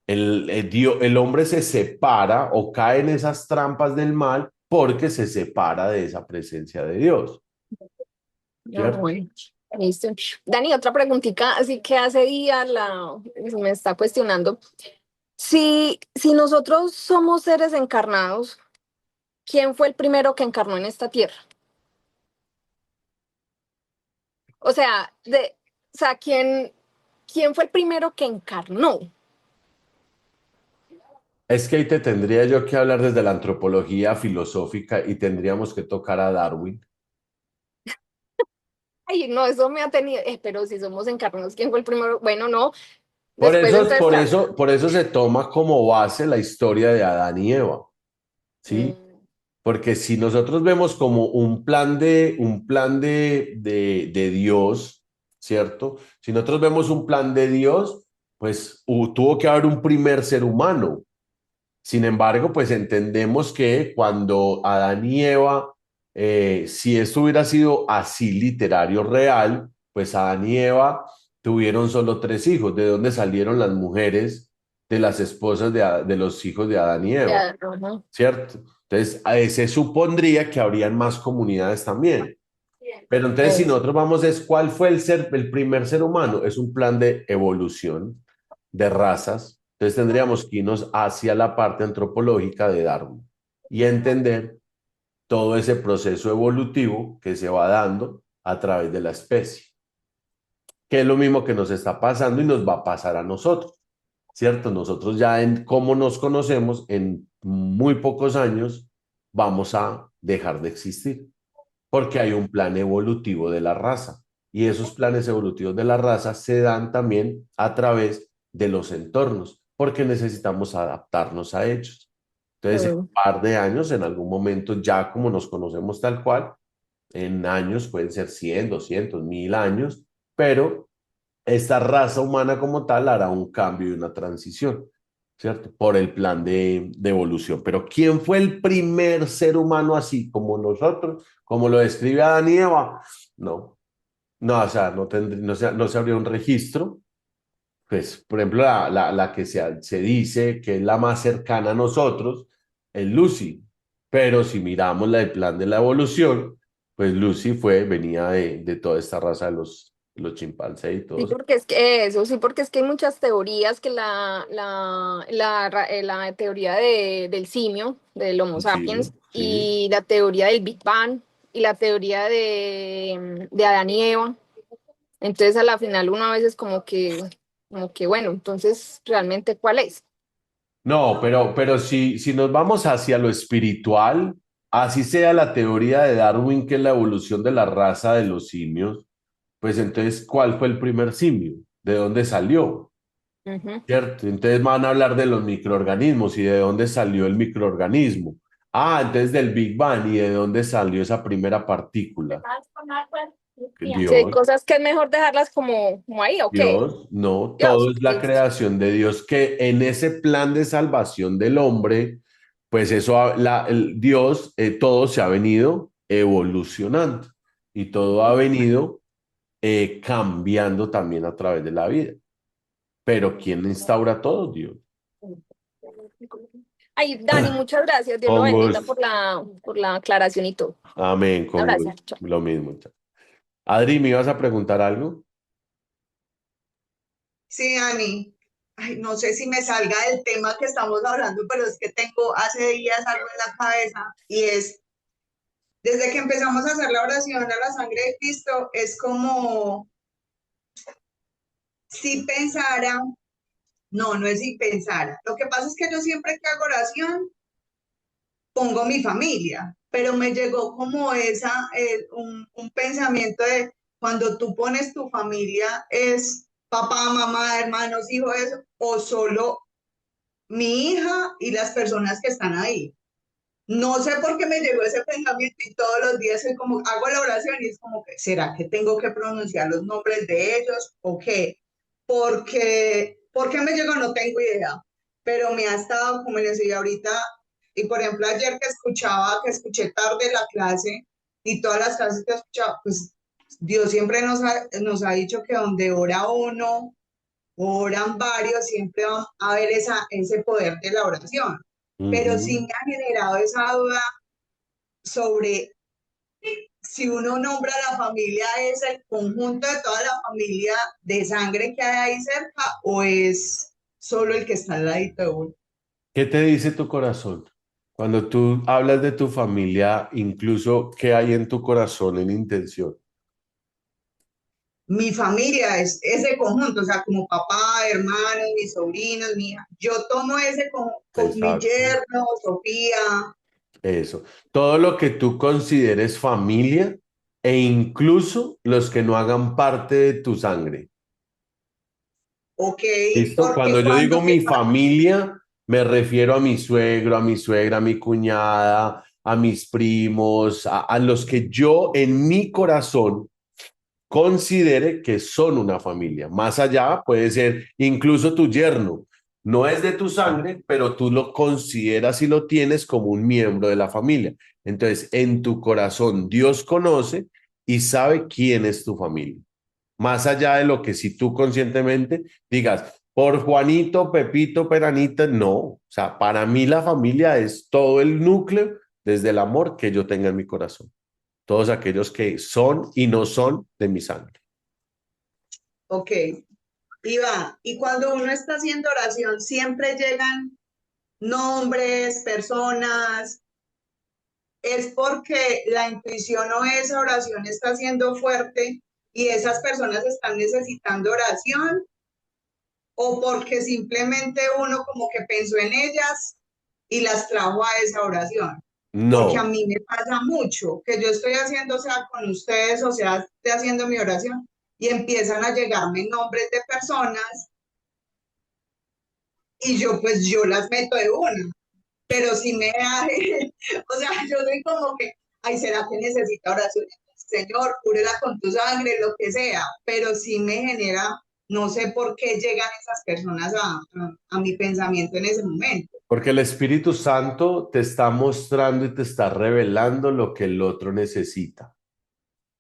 el hombre se separa o cae en esas trampas del mal porque se separa de esa presencia de Dios, Ah, ¿cierto? bueno, listo. Dani, otra preguntita, así que hace días me está cuestionando. Si nosotros somos seres encarnados, ¿quién fue el primero que encarnó en esta tierra? O sea, ¿quién fue el primero que encarnó? Es que ahí te tendría yo que hablar desde la antropología filosófica y tendríamos que tocar a Darwin. Ay, no, eso me ha tenido, pero si somos encarnados, ¿quién fue el primero? Bueno, no, Por después eso, entonces, por eso, por eso se toma como base la historia de Adán y Eva, ¿sí? mm, Porque si nosotros vemos como un plan de Dios, ¿cierto? Si nosotros vemos un plan de Dios, pues tuvo que haber un primer ser humano. Sin embargo, pues entendemos que cuando Adán y Eva, si esto hubiera sido así literario real, pues Adán y Eva tuvieron solo 3 hijos. ¿De dónde salieron las mujeres de las esposas de los hijos de Adán y Eva? ya, ajá. ¿Cierto? Entonces, se supondría que habrían más comunidades también. Pero entonces, si Es- nosotros vamos, ¿cuál fue el primer ser humano? Es un plan de evolución de razas. Entonces, tendríamos que irnos hacia la parte antropológica de Darwin y entender todo ese proceso evolutivo que se va dando a través de la especie, que es lo mismo que nos está pasando y nos va a pasar a nosotros. ¿Cierto? Nosotros ya en cómo nos conocemos, en muy pocos años vamos a dejar de existir, porque hay un plan evolutivo de la raza. Y esos planes evolutivos de la raza se dan también a través de los entornos, porque necesitamos adaptarnos a ellos. Entonces, en un mm, par de años, en algún momento, ya como nos conocemos tal cual, en años pueden ser 100, 200, 1000 años, pero esta raza humana como tal hará un cambio y una transición, ¿cierto? Por el plan de evolución. Pero ¿quién fue el primer ser humano así como nosotros, como lo describe Adán y Eva? No. No, o sea, no se abrió un registro. Pues, por ejemplo, la que se dice que es la más cercana a nosotros es Lucy, pero si miramos el plan de la evolución, pues Lucy venía de toda esta raza de los chimpancés y Sí, todos. porque es que eso, sí, porque es que hay muchas teorías que la teoría del simio, del Homo Sí, sapiens, sí. y la teoría del Big Bang, y la teoría de Adán y Eva. Entonces, a la final, uno a veces como que, bueno, entonces, ¿realmente cuál es? No, pero si nos vamos hacia lo espiritual, así sea la teoría de Darwin, que es la evolución de la raza de los simios, pues entonces, ¿cuál fue el primer simio? ¿De dónde salió? Ujú. ¿Cierto? Entonces van a hablar de los microorganismos y de dónde salió el microorganismo. Ah, entonces del Big Bang y de dónde salió esa primera partícula. Sí, hay Dios, cosas que es mejor dejarlas como ahí, ¿o qué? Dios, no, todo Dios, es la listo. creación de Dios que en ese plan de salvación del hombre, pues eso, Dios, todo se ha venido evolucionando y todo ha venido cambiando también a través de la vida. Pero ¿quién instaura todo? Dios. Ay, Dani, muchas gracias. Dios lo Con bendiga gusto. por la aclaración y todo. Amén, Un con abrazo. gusto. Chao. Lo mismo. Chao. Adri, ¿me ibas a preguntar algo? Sí, Ani. Ay, no sé si me salga del tema que estamos hablando, pero es que tengo hace días algo en la cabeza y es, desde que empezamos a hacer la oración a la sangre de Cristo, es como si pensara, no es si pensara. Lo que pasa es que yo siempre que hago oración pongo mi familia, pero me llegó como un pensamiento de cuando tú pones tu familia es papá, mamá, hermanos, hijos, eso, o solo mi hija y las personas que están ahí. No sé por qué me llegó ese pensamiento y todos los días soy como, hago la oración y es como que, ¿será que tengo que pronunciar los nombres de ellos o qué? ¿Por qué me llegó? No tengo idea, pero me ha estado como les decía ahorita, y por ejemplo ayer que escuché tarde la clase y todas las clases que he escuchado, pues Dios siempre nos ha dicho que donde ora uno, oran varios, siempre va a haber ese poder de la oración. Pero sí Ujú. me ha generado esa duda sobre si uno nombra a la familia, ¿es el conjunto de toda la familia de sangre que hay ahí cerca o es solo el que está al ladito de uno? ¿Qué te dice tu corazón? Cuando tú hablas de tu familia, incluso, ¿qué hay en tu corazón en intención? Mi familia es ese conjunto, o sea, como papá, hermanos, mis sobrinos, mi hija. Yo tomo ese con mi Exacto. yerno, Sofía, Eso. Todo lo que tú consideres familia e incluso los que no hagan parte de tu sangre. ok, ¿Listo? Cuando porque yo cuando digo mi familia, me refiero a mi suegro, a mi suegra, a mi cuñada, a mis primos, a los que yo en mi corazón considere que son una familia. Más allá puede ser incluso tu yerno. No es de tu sangre, pero tú lo consideras y lo tienes como un miembro de la familia. Entonces, en tu corazón, Dios conoce y sabe quién es tu familia. Más allá de lo que si tú conscientemente digas, por Juanito, Pepito, Peranita, no. O sea, para mí la familia es todo el núcleo desde el amor que yo tenga en mi corazón. Todos aquellos que son y no son de mi sangre. ok, Iba, y cuando uno está haciendo oración, siempre llegan nombres, personas, es porque la intuición o esa oración está siendo fuerte y esas personas están necesitando oración o porque simplemente uno como que pensó en ellas y las trajo a esa oración. Porque a No, mí me pasa mucho que yo estoy haciendo, o sea, con ustedes, o sea, estoy haciendo mi oración y empiezan a llegarme nombres de personas y yo pues yo las meto de una, pero si me da, o sea, yo soy como que, ay, ¿será que necesita oración? Señor, cúrela con tu sangre, lo que sea, pero sí me genera, no sé por qué llegan esas personas a mi pensamiento en ese momento. porque el Espíritu Santo te está mostrando y te está revelando lo que el otro necesita.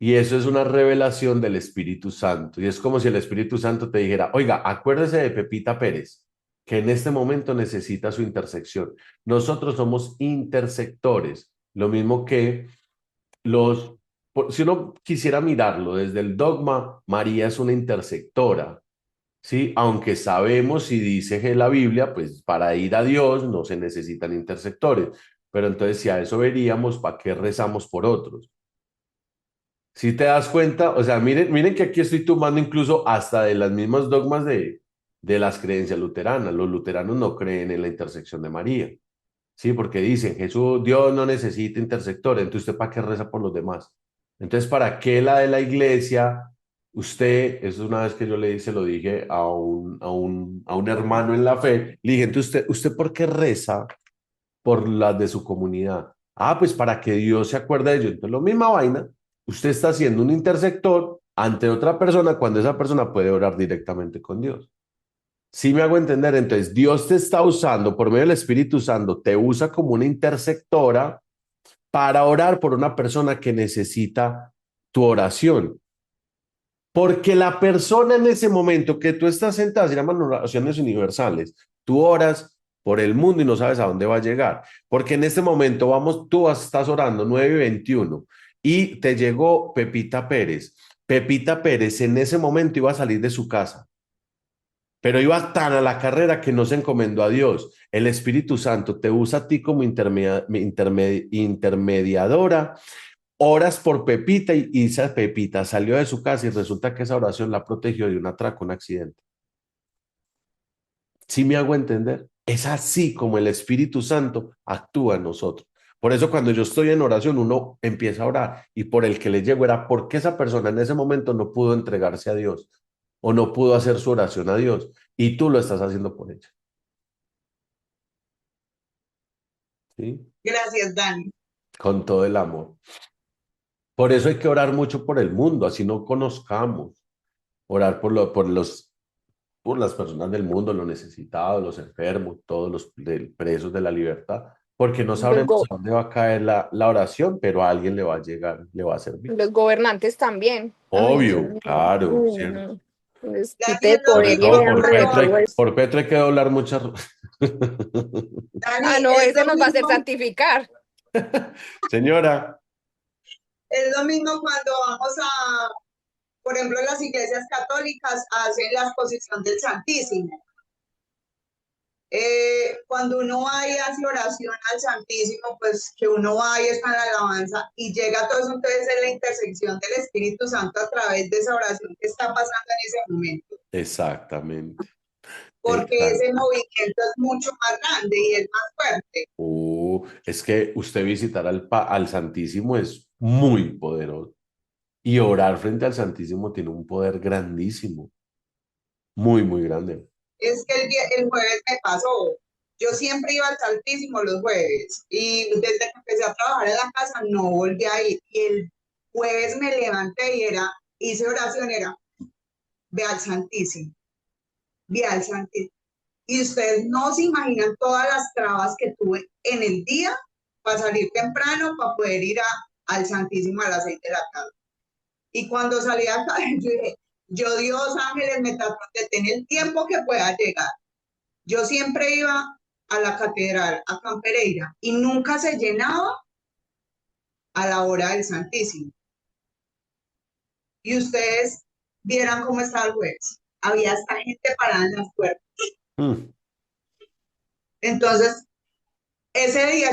Y eso es una revelación del Espíritu Santo. Y es como si el Espíritu Santo te dijera, oiga, acuérdese de Pepita Pérez, que en este momento necesita su intersección. Nosotros somos intersectores, lo mismo que los, si uno quisiera mirarlo desde el dogma, María es una intersectora, ¿sí? Aunque sabemos y dice que la Biblia, pues para ir a Dios no se necesitan intersectores. Pero entonces si a eso veríamos, ¿para qué rezamos por otros? Si te das cuenta, o sea, miren que aquí estoy tomando incluso hasta de las mismas dogmas de las creencias luteranas. Los luteranos no creen en la intersección de María, ¿sí? Porque dicen, Jesús, Dios no necesita intersectores, entonces ¿usted para qué reza por los demás? Entonces, ¿para qué la de la iglesia? Usted, eso es una vez que yo le se lo dije a un hermano en la fe, le dije, entonces ¿usted por qué reza por las de su comunidad? Ah, pues para que Dios se acuerde de ellos. Entonces, lo misma vaina, usted está haciendo un intersector ante otra persona cuando esa persona puede orar directamente con Dios. Sí me hago entender, entonces Dios te está usando por medio del Espíritu Santo, te usa como una intersectora para orar por una persona que necesita tu oración. Porque la persona en ese momento que tú estás sentada, se llaman oraciones universales, tú oras por el mundo y no sabes a dónde va a llegar. Porque en este momento tú estás orando 9:21 y te llegó Pepita Pérez. Pepita Pérez en ese momento iba a salir de su casa, pero iba tan a la carrera que no se encomendó a Dios. El Espíritu Santo te usa a ti como intermediadora. Oras por Pepita y esa Pepita salió de su casa y resulta que esa oración la protegió de un atraco, un accidente. ¿Sí me hago entender? Es así como el Espíritu Santo actúa en nosotros. Por eso cuando yo estoy en oración, uno empieza a orar y por el que le llego era porque esa persona en ese momento no pudo entregarse a Dios o no pudo hacer su oración a Dios y tú lo estás haciendo por ella. ¿Sí? Gracias, Dani. Con todo el amor. Por eso hay que orar mucho por el mundo, así no conozcamos. Orar por las personas del mundo, los necesitados, los enfermos, todos los presos de la libertad, porque no Los, sabremos go- a dónde va a caer la oración, pero a alguien le va a llegar, le va a servir. los gobernantes también. Ay, Dios Obvio, mío. claro, Uy, cierto. no. Les Dani, quite es de lo Sobre poder y mismo todo por ejemplo de cuando, todo eso. Por Petro hay que doblar muchas. Dani, Ah, no, ese nos va a hacer santificar. Señora, es lo mismo cuando vamos a, por ejemplo, las iglesias católicas hacen la exposición del Santísimo. Cuando uno va y hace oración al Santísimo, pues que uno va y está en la alabanza y llega todo eso, entonces es la intersección del Espíritu Santo a través de esa oración que está pasando en ese momento, exactamente. porque ese movimiento es mucho más grande y es más fuerte. Es que usted visitar al Santísimo es muy poderoso. Y orar frente al Santísimo tiene un poder grandísimo, muy, muy grande. Es que el jueves me pasó. Yo siempre iba al Santísimo los jueves y desde que empecé a trabajar en la casa no volví a ir. Y el jueves me levanté y hice oración, ve al Santísimo, ve al Santísimo. Y ustedes no se imaginan todas las trabas que tuve en el día para salir temprano, para poder ir al Santísimo a las 6 de la tarde. Y cuando salí acá, yo dije, Dios, ángeles, me trató de tener el tiempo que pueda llegar. Yo siempre iba a la catedral, acá en Pereira, y nunca se llenaba a la hora del Santísimo. Y ustedes vieran cómo estaba el jueves. Había esta gente parada en las puertas. Mm. Entonces, ese día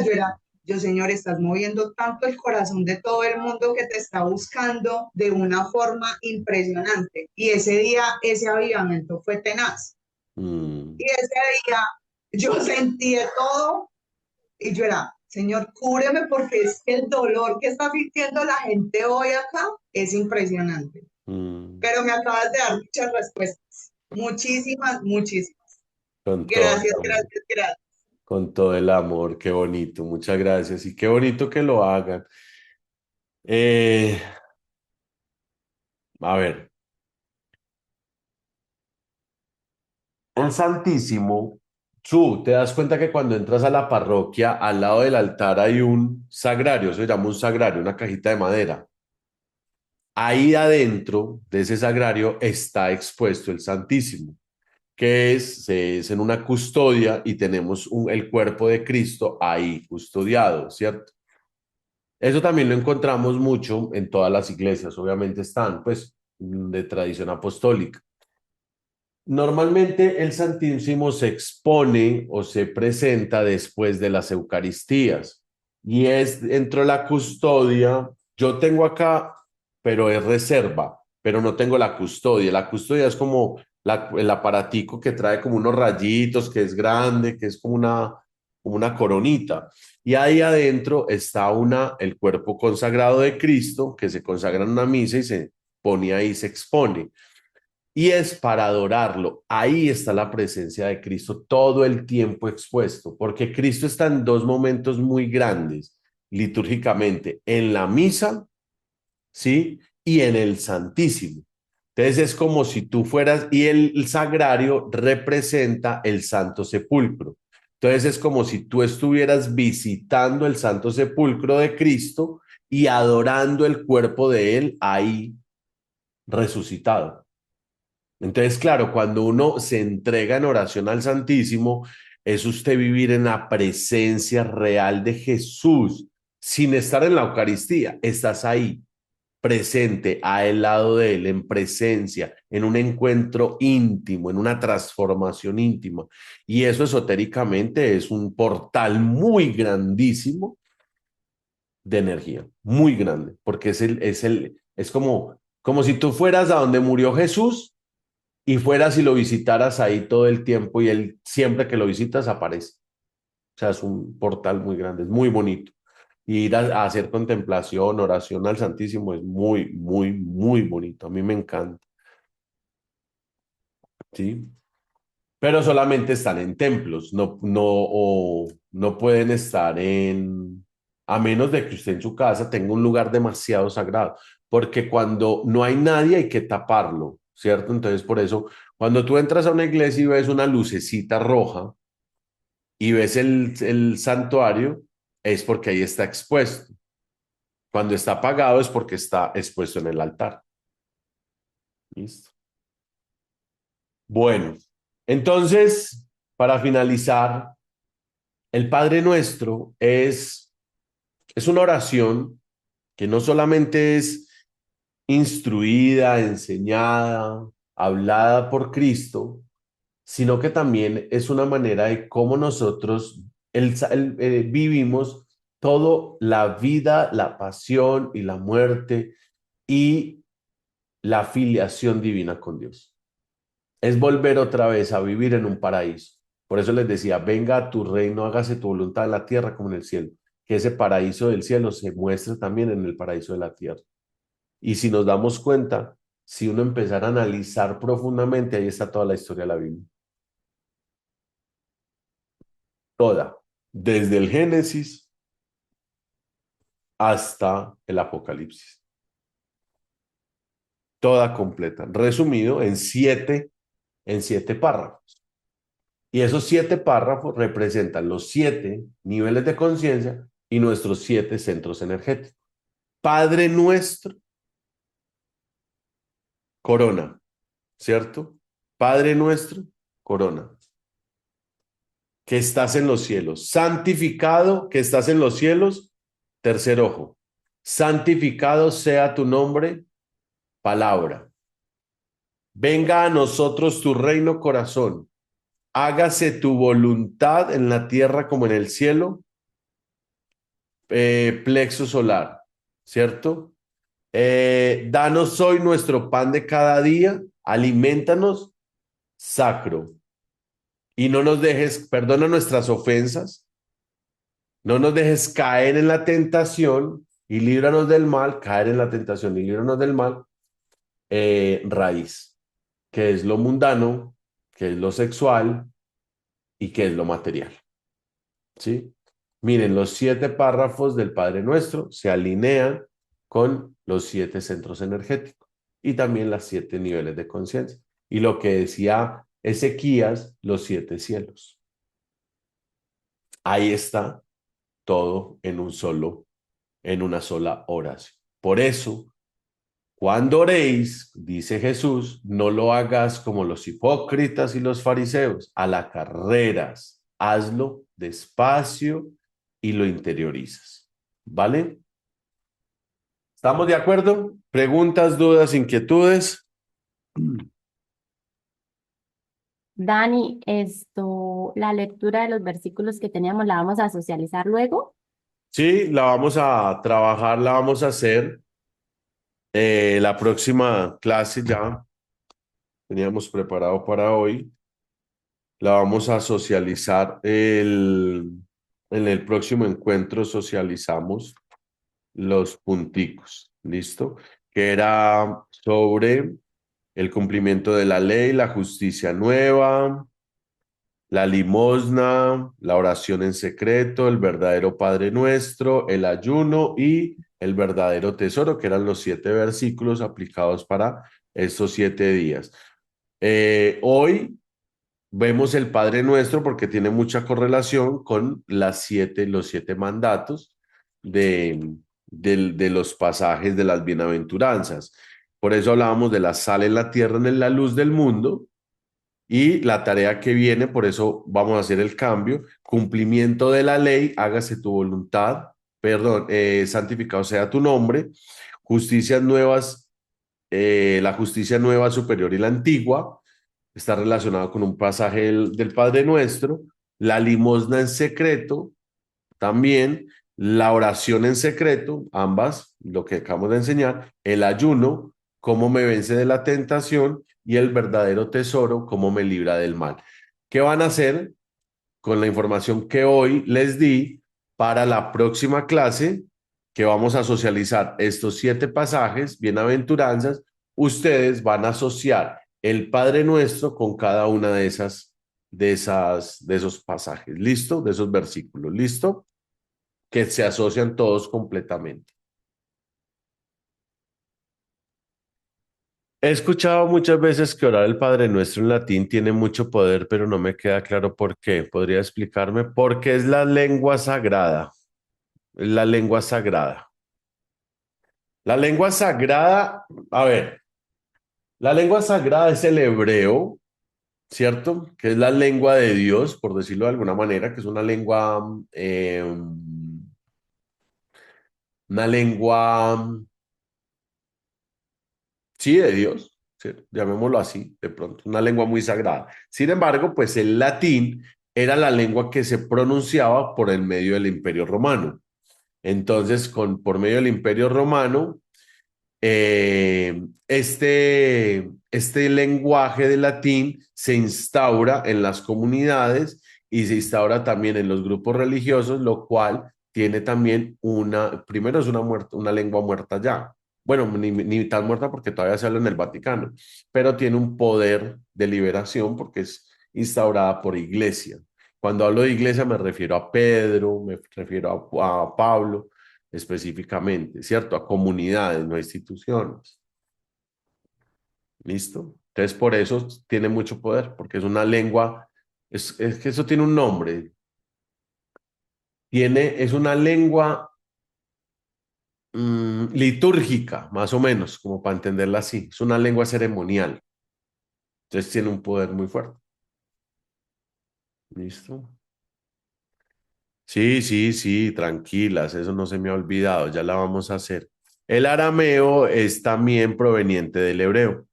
yo, Señor, estás moviendo tanto el corazón de todo el mundo que te está buscando de una forma impresionante. Y ese día, ese avivamiento fue tenaz. Mm. Y ese día yo sentí de todo y yo Señor, cúbreme porque es que el dolor que está sintiendo la gente hoy acá es impresionante. Pero me acabas de dar muchas respuestas. Muchísimas, muchísimas. Con Gracias, todo, gracias, gracias. con todo el amor, qué bonito, muchas gracias y qué bonito que lo hagan. Eh, a ver, el Santísimo, tú te das cuenta que cuando entras a la parroquia, al lado del altar hay un sagrario, se llama un sagrario, una cajita de madera. Ahí adentro de ese sagrario está expuesto el Santísimo, que es en una custodia y tenemos el cuerpo de Cristo ahí custodiado, ¿cierto? Eso también lo encontramos mucho en todas las iglesias, obviamente están, pues, de tradición apostólica. Normalmente el Santísimo se expone o se presenta después de las Eucaristías y es dentro de la custodia. Yo tengo acá, pero es reserva, pero no tengo la custodia. La custodia es como el aparatico que trae como unos rayitos, que es grande, que es como una coronita. Y ahí adentro está el cuerpo consagrado de Cristo, que se consagra en una misa y se pone ahí, se expone y es para adorarlo. Ahí está la presencia de Cristo todo el tiempo expuesto, porque Cristo está en dos momentos muy grandes litúrgicamente, en la misa, ¿sí? Y en el Santísimo. Entonces es como si tú fueras, y el sagrario representa el Santo Sepulcro. Entonces es como si tú estuvieras visitando el Santo Sepulcro de Cristo y adorando el cuerpo de él ahí resucitado. Entonces, claro, cuando uno se entrega en oración al Santísimo, es usted vivir en la presencia real de Jesús, sin estar en la Eucaristía. Estás ahí, presente, al lado de Él, en presencia, en un encuentro íntimo, en una transformación íntima. Y eso esotéricamente es un portal muy grandísimo de energía, muy grande, porque es como si tú fueras a donde murió Jesús y fueras y lo visitaras ahí todo el tiempo y él siempre que lo visitas aparece. O sea, es un portal muy grande, es muy bonito. Y ir a hacer contemplación, oración al Santísimo es muy, muy, muy bonito. A mí me encanta, ¿sí? Pero solamente están en templos, no pueden estar a menos de que usted en su casa tenga un lugar demasiado sagrado, porque cuando no hay nadie hay que taparlo, ¿cierto? Entonces, por eso, cuando tú entras a una iglesia y ves una lucecita roja y ves el santuario, es porque ahí está expuesto. Cuando está apagado es porque está expuesto en el altar. ¿Listo? Bueno, entonces, para finalizar, el Padre Nuestro es una oración que no solamente es instruida, enseñada, hablada por Cristo, sino que también es una manera de cómo nosotros vivimos toda la vida, la pasión y la muerte y la filiación divina con Dios. Es volver otra vez a vivir en un paraíso. Por eso les decía, venga a tu reino, hágase tu voluntad en la tierra como en el cielo. Que ese paraíso del cielo se muestre también en el paraíso de la tierra. Y si nos damos cuenta, si uno empezara a analizar profundamente, ahí está toda la historia de la Biblia. Toda, desde el Génesis hasta el Apocalipsis. Toda completa, resumido en siete párrafos. Y esos 7 párrafos representan los 7 niveles de conciencia y nuestros 7 centros energéticos. Padre nuestro, corona, ¿cierto? Padre nuestro, corona. Que estás en los cielos. Santificado, que estás en los cielos, tercer ojo. Santificado sea tu nombre, palabra. Venga a nosotros tu reino, corazón. Hágase tu voluntad en la tierra como en el cielo, plexo solar, ¿cierto? Danos hoy nuestro pan de cada día, alimentanos, sacro, y no nos dejes, perdona nuestras ofensas, no nos dejes caer en la tentación y líbranos del mal, caer en la tentación y líbranos del mal, raíz, que es lo mundano, que es lo sexual y que es lo material, ¿sí? Miren, los 7 párrafos del Padre Nuestro se alinean con los 7 centros energéticos y también las 7 niveles de conciencia. Y lo que decía Ezequías, los 7 cielos. Ahí está todo en una sola oración. Por eso Cuando oréis, dice Jesús, no lo hagas como los hipócritas y los fariseos, a la carreras, hazlo despacio y lo interiorizas. ¿Vale? ¿Estamos de acuerdo? ¿Preguntas, dudas, inquietudes? Dani, la lectura de los versículos que teníamos, ¿la vamos a socializar luego? Sí, la vamos a trabajar, la vamos a hacer la próxima clase ya. Teníamos preparado para hoy. La vamos a socializar en el próximo encuentro, socializamos los punticos, ¿listo? Que era sobre el cumplimiento de la ley, la justicia nueva, la limosna, la oración en secreto, el verdadero Padre Nuestro, el ayuno y el verdadero tesoro, que eran los 7 versículos aplicados para estos 7 días. Hoy vemos el Padre Nuestro porque tiene mucha correlación con los 7 mandatos de los pasajes de las bienaventuranzas. Por eso hablábamos de la sal en la tierra, en la luz del mundo, y la tarea que viene, por eso vamos a hacer el cambio, cumplimiento de la ley, hágase tu voluntad, perdón, santificado sea tu nombre, justicias nuevas, la justicia nueva superior y la antigua, está relacionado con un pasaje del Padre Nuestro, la limosna en secreto, también la oración en secreto, ambas, lo que acabamos de enseñar, el ayuno, cómo me vence de la tentación, y el verdadero tesoro, cómo me libra del mal. ¿Qué van a hacer con la información que hoy les di para la próxima clase? Que vamos a socializar estos 7 pasajes, bienaventuranzas. Ustedes van a asociar el Padre Nuestro con cada una de esos pasajes. ¿Listo? De esos versículos. ¿Listo? Que se asocian todos completamente. He escuchado muchas veces que orar el Padre Nuestro en latín tiene mucho poder, pero no me queda claro por qué. ¿Podría explicarme? Porque es la lengua sagrada. Es la lengua sagrada. La lengua sagrada, a ver, la lengua sagrada es el hebreo, ¿cierto? Que es la lengua de Dios, por decirlo de alguna manera, que es una lengua, sí, de Dios, ¿sí? Llamémoslo así, de pronto, una lengua muy sagrada. Sin embargo, pues el latín era la lengua que se pronunciaba por el medio del Imperio Romano. Entonces, por medio del Imperio Romano, este lenguaje de latín se instaura en las comunidades y se instaura también en los grupos religiosos, lo cual tiene también primero es una lengua muerta ya. Bueno, ni tan muerta porque todavía se habla en el Vaticano, pero tiene un poder de liberación porque es instaurada por iglesia. Cuando hablo de iglesia me refiero a Pedro, me refiero a Pablo específicamente, ¿cierto? A comunidades, no a instituciones. ¿Listo? Entonces, por eso tiene mucho poder, porque es una lengua, es que eso tiene un nombre. Es una lengua litúrgica, más o menos, como para entenderla así. Es una lengua ceremonial. Entonces tiene un poder muy fuerte. ¿Listo? Sí, sí, sí, tranquilas, eso no se me ha olvidado, ya la vamos a hacer. El arameo es también proveniente del hebreo.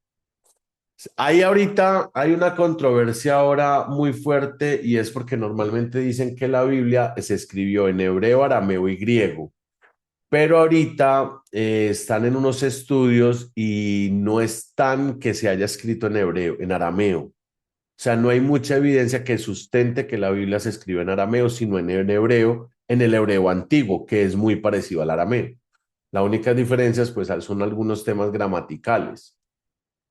Hay una controversia ahora muy fuerte y es porque normalmente dicen que la Biblia se escribió en hebreo, arameo y griego, pero ahorita están en unos estudios y no están que se haya escrito en hebreo, en arameo. O sea, no hay mucha evidencia que sustente que la Biblia se escribe en arameo, sino en hebreo, en el hebreo antiguo, que es muy parecido al arameo. La única diferencia pues, son algunos temas gramaticales,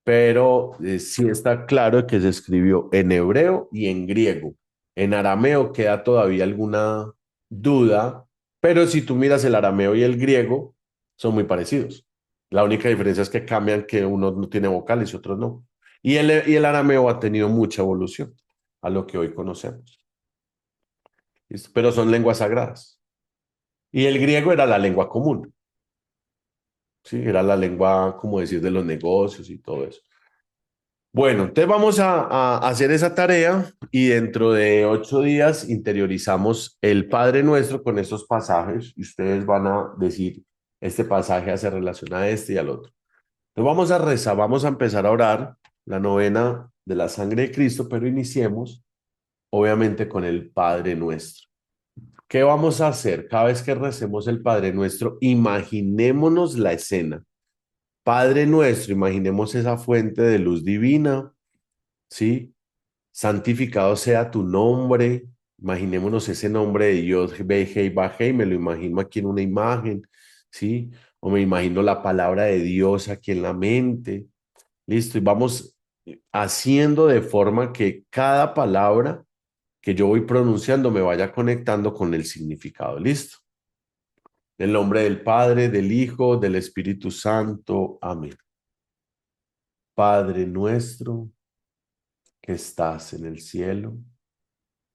pero sí está claro que se escribió en hebreo y en griego. En arameo queda todavía alguna duda, pero si tú miras el arameo y el griego, son muy parecidos. La única diferencia es que cambian, que uno no tiene vocales y otros no. Y el arameo ha tenido mucha evolución a lo que hoy conocemos. ¿Listo? Pero son lenguas sagradas. Y el griego era la lengua común. ¿sí? Era la lengua, como decir, de los negocios y todo eso. Bueno, entonces vamos a hacer esa tarea y dentro de 8 días interiorizamos el Padre Nuestro con estos pasajes y ustedes van a decir, este pasaje hace relación a este y al otro. Entonces vamos a rezar, vamos a empezar a orar la novena de la sangre de Cristo, pero iniciemos obviamente con el Padre Nuestro. ¿Qué vamos a hacer? Cada vez que recemos el Padre Nuestro, imaginémonos la escena. Padre Nuestro, imaginemos esa fuente de luz divina, ¿sí? Santificado sea tu nombre. Imaginémonos ese nombre de Dios, Hei, Bajei, me lo imagino aquí en una imagen, ¿sí? O me imagino la palabra de Dios aquí en la mente. Listo, y vamos haciendo de forma que cada palabra que yo voy pronunciando me vaya conectando con el significado. Listo. En el nombre del Padre, del Hijo, del Espíritu Santo. Amén. Padre nuestro que estás en el cielo,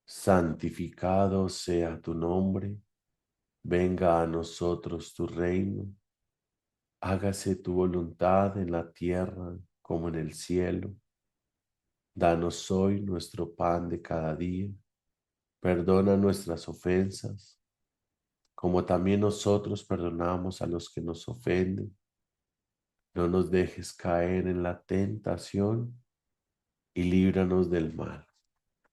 santificado sea tu nombre, venga a nosotros tu reino, hágase tu voluntad en la tierra como en el cielo. Danos hoy nuestro pan de cada día, perdona nuestras ofensas, como también nosotros perdonamos a los que nos ofenden. No nos dejes caer en la tentación y líbranos del mal,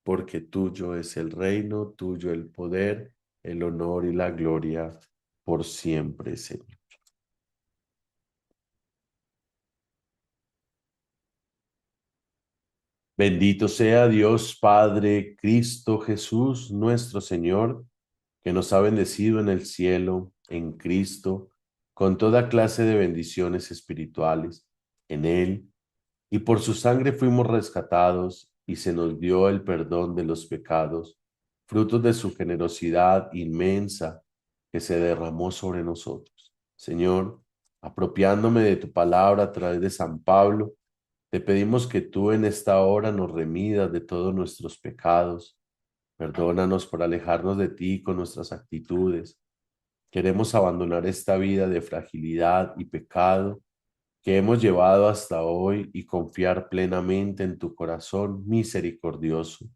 porque tuyo es el reino, tuyo el poder, el honor y la gloria por siempre, Señor. Bendito sea Dios Padre, Cristo Jesús, nuestro Señor, que nos ha bendecido en el cielo, en Cristo, con toda clase de bendiciones espirituales. En Él, y por su sangre fuimos rescatados y se nos dio el perdón de los pecados, frutos de su generosidad inmensa que se derramó sobre nosotros. Señor, apropiándome de tu palabra a través de San Pablo, te pedimos que tú en esta hora nos remidas de todos nuestros pecados. Perdónanos por alejarnos de ti con nuestras actitudes. Queremos abandonar esta vida de fragilidad y pecado que hemos llevado hasta hoy y confiar plenamente en tu corazón misericordioso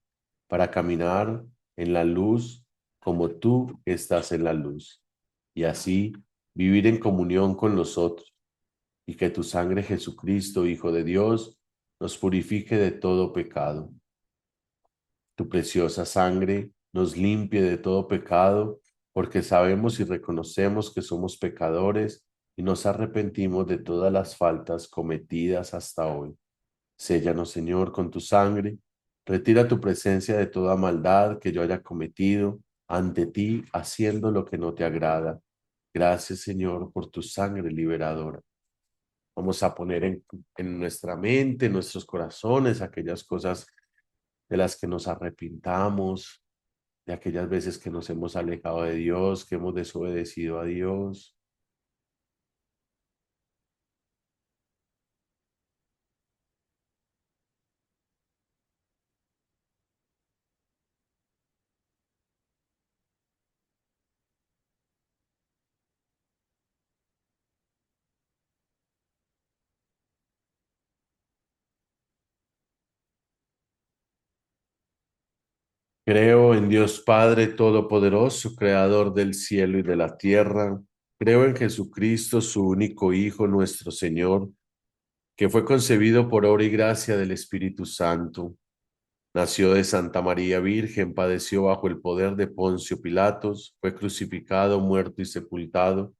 para caminar en la luz como tú estás en la luz y así vivir en comunión con los otros y que tu sangre Jesucristo, Hijo de Dios, nos purifique de todo pecado. Tu preciosa sangre nos limpie de todo pecado, porque sabemos y reconocemos que somos pecadores y nos arrepentimos de todas las faltas cometidas hasta hoy. Séllanos, Señor, con tu sangre. Retira tu presencia de toda maldad que yo haya cometido ante ti, haciendo lo que no te agrada. Gracias, Señor, por tu sangre liberadora. Vamos a poner en nuestra mente, en nuestros corazones, aquellas cosas de las que nos arrepintamos, de aquellas veces que nos hemos alejado de Dios, que hemos desobedecido a Dios. Creo en Dios Padre Todopoderoso, Creador del cielo y de la tierra. Creo en Jesucristo, su único Hijo, nuestro Señor, que fue concebido por obra y gracia del Espíritu Santo. Nació de Santa María Virgen, padeció bajo el poder de Poncio Pilatos, fue crucificado, muerto y sepultado.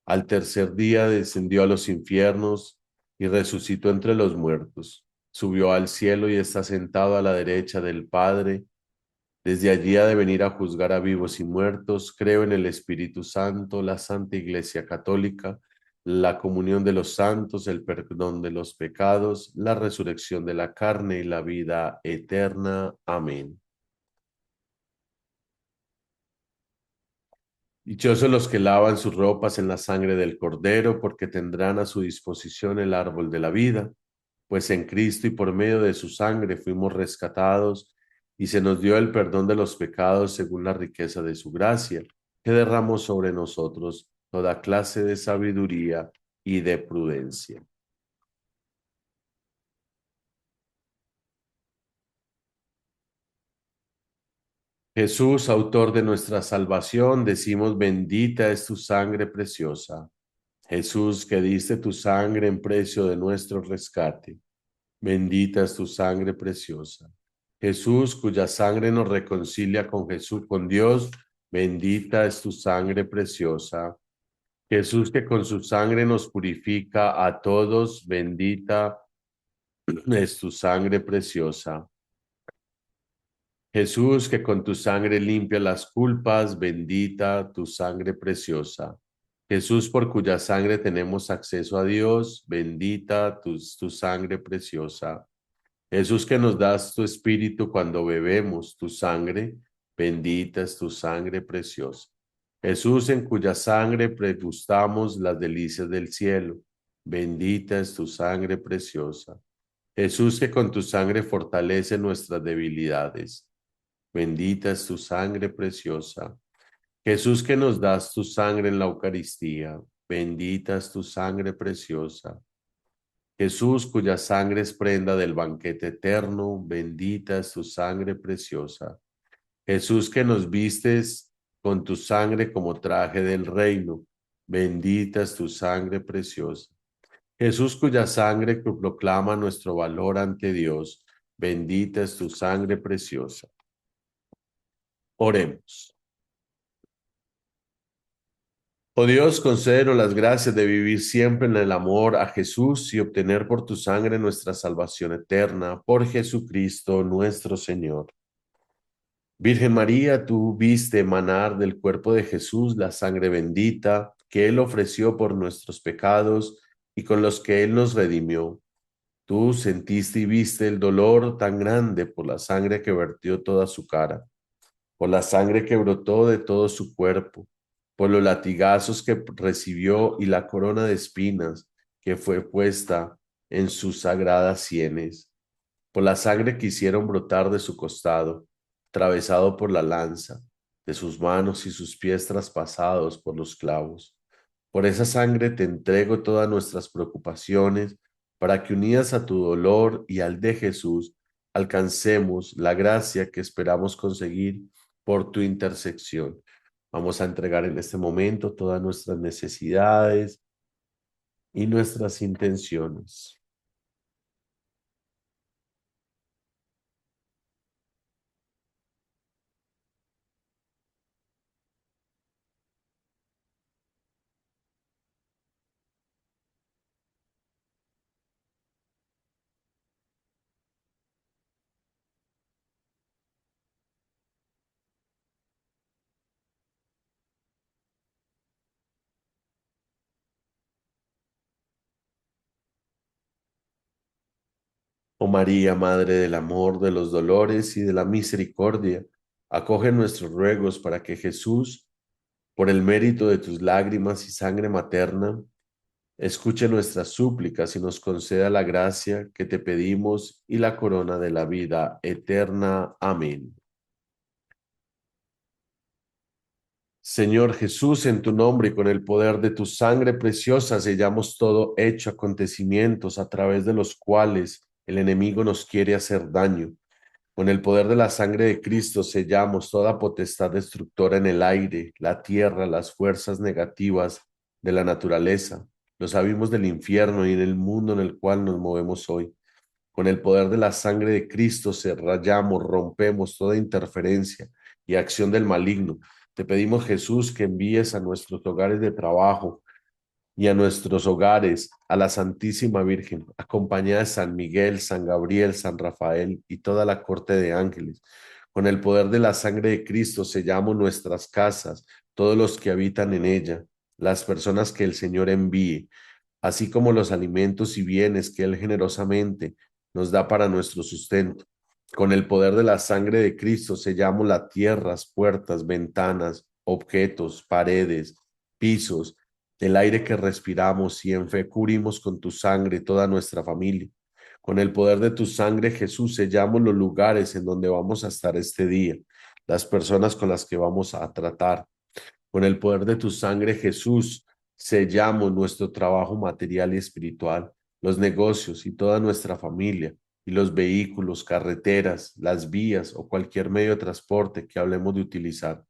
Al tercer día descendió a los infiernos y resucitó entre los muertos. Subió al cielo y está sentado a la derecha del Padre. Desde allí ha de venir a juzgar a vivos y muertos. Creo en el Espíritu Santo, la Santa Iglesia Católica, la comunión de los santos, el perdón de los pecados, la resurrección de la carne y la vida eterna. Amén. Dichosos los que lavan sus ropas en la sangre del Cordero, porque tendrán a su disposición el árbol de la vida, pues en Cristo y por medio de su sangre fuimos rescatados y se nos dio el perdón de los pecados según la riqueza de su gracia, que derramó sobre nosotros toda clase de sabiduría y de prudencia. Jesús, autor de nuestra salvación, decimos bendita es tu sangre preciosa. Jesús, que diste tu sangre en precio de nuestro rescate. Bendita es tu sangre preciosa. Jesús, cuya sangre nos reconcilia con Jesús, con Dios, bendita es tu sangre preciosa. Jesús, que con su sangre nos purifica a todos, bendita es tu sangre preciosa. Jesús, que con tu sangre limpia las culpas, bendita tu sangre preciosa. Jesús, por cuya sangre tenemos acceso a Dios, bendita tu sangre preciosa. Jesús, que nos das tu espíritu cuando bebemos tu sangre, bendita es tu sangre preciosa. Jesús, en cuya sangre pregustamos las delicias del cielo, bendita es tu sangre preciosa. Jesús, que con tu sangre fortalece nuestras debilidades, bendita es tu sangre preciosa. Jesús, que nos das tu sangre en la Eucaristía, bendita es tu sangre preciosa. Jesús, cuya sangre es prenda del banquete eterno, bendita es tu sangre preciosa. Jesús, que nos vistes con tu sangre como traje del reino, bendita es tu sangre preciosa. Jesús, cuya sangre que proclama nuestro valor ante Dios, bendita es tu sangre preciosa. Oremos. Oh Dios, concédenos las gracias de vivir siempre en el amor a Jesús y obtener por tu sangre nuestra salvación eterna, por Jesucristo nuestro Señor. Virgen María, tú viste emanar del cuerpo de Jesús la sangre bendita que Él ofreció por nuestros pecados y con los que Él nos redimió. Tú sentiste y viste el dolor tan grande por la sangre que vertió toda su cara, por la sangre que brotó de todo su cuerpo, por los latigazos que recibió y la corona de espinas que fue puesta en sus sagradas sienes, por la sangre que hicieron brotar de su costado, atravesado por la lanza, de sus manos y sus pies traspasados por los clavos. Por esa sangre te entrego todas nuestras preocupaciones, para que unidas a tu dolor y al de Jesús, alcancemos la gracia que esperamos conseguir por tu intersección. Vamos a entregar en este momento todas nuestras necesidades y nuestras intenciones. Oh María, Madre del amor, de los dolores y de la misericordia, acoge nuestros ruegos para que Jesús, por el mérito de tus lágrimas y sangre materna, escuche nuestras súplicas y nos conceda la gracia que te pedimos y la corona de la vida eterna. Amén. Señor Jesús, en tu nombre y con el poder de tu sangre preciosa sellamos todo hecho, acontecimientos a través de los cuales el enemigo nos quiere hacer daño. Con el poder de la sangre de Cristo sellamos toda potestad destructora en el aire, la tierra, las fuerzas negativas de la naturaleza, los abismos del infierno y en el mundo en el cual nos movemos hoy. Con el poder de la sangre de Cristo rayamos, rompemos toda interferencia y acción del maligno. Te pedimos, Jesús, que envíes a nuestros hogares de trabajo y a nuestros hogares a la Santísima Virgen, acompañada de San Miguel, San Gabriel, San Rafael y toda la corte de ángeles. Con el poder de la sangre de Cristo sellamos nuestras casas, todos los que habitan en ella, las personas que el Señor envíe, así como los alimentos y bienes que Él generosamente nos da para nuestro sustento. Con el poder de la sangre de Cristo sellamos las tierras, puertas, ventanas, objetos, paredes, pisos, el aire que respiramos y en fe cubrimos con tu sangre toda nuestra familia. Con el poder de tu sangre, Jesús, sellamos los lugares en donde vamos a estar este día, las personas con las que vamos a tratar. Con el poder de tu sangre, Jesús, sellamos nuestro trabajo material y espiritual, los negocios y toda nuestra familia, y los vehículos, carreteras, las vías o cualquier medio de transporte que hablemos de utilizar.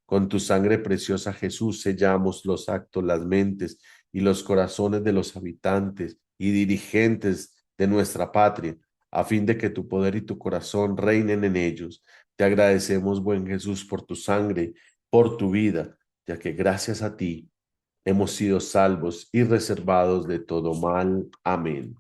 Con tu sangre preciosa, Jesús, sellamos los actos, las mentes y los corazones de los habitantes y dirigentes de nuestra patria, a fin de que tu poder y tu corazón reinen en ellos. Te agradecemos, buen Jesús, por tu sangre, por tu vida, ya que gracias a ti hemos sido salvos y reservados de todo mal. Amén.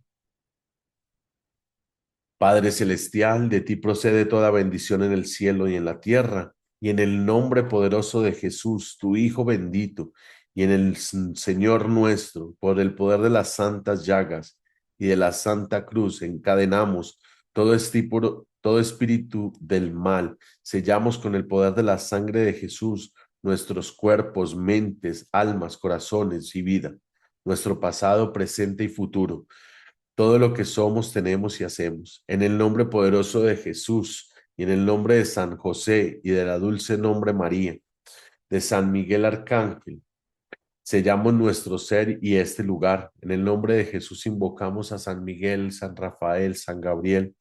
Padre celestial, de ti procede toda bendición en el cielo y en la tierra, y en el nombre poderoso de Jesús, tu Hijo bendito, y en el Señor nuestro, por el poder de las santas llagas y de la Santa Cruz, encadenamos todo espíritu del mal, sellamos con el poder de la sangre de Jesús nuestros cuerpos, mentes, almas, corazones y vida, nuestro pasado, presente y futuro, todo lo que somos, tenemos y hacemos. En el nombre poderoso de Jesús y en el nombre de San José y de la dulce nombre María, de San Miguel Arcángel, sellamos nuestro ser y este lugar. En el nombre de Jesús invocamos a San Miguel, San Rafael, San Gabriel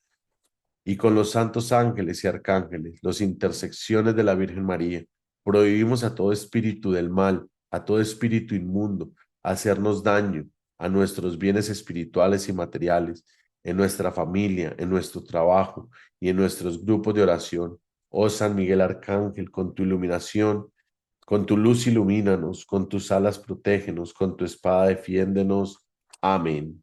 y con los santos ángeles y arcángeles, las intersecciones de la Virgen María. Prohibimos a todo espíritu del mal, a todo espíritu inmundo, hacernos daño a nuestros bienes espirituales y materiales, en nuestra familia, en nuestro trabajo y en nuestros grupos de oración. Oh San Miguel Arcángel, con tu iluminación, con tu luz ilumínanos, con tus alas protégenos, con tu espada defiéndenos. Amén.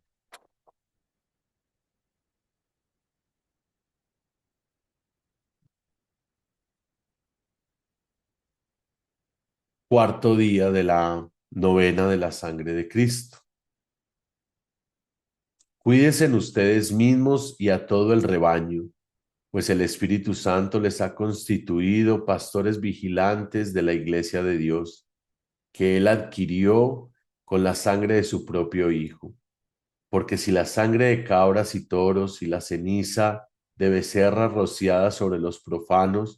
Cuarto día de la novena de la sangre de Cristo. Cuídense en ustedes mismos y a todo el rebaño, pues el Espíritu Santo les ha constituido pastores vigilantes de la iglesia de Dios, que Él adquirió con la sangre de su propio Hijo. Porque si la sangre de cabras y toros y la ceniza de becerras rociada sobre los profanos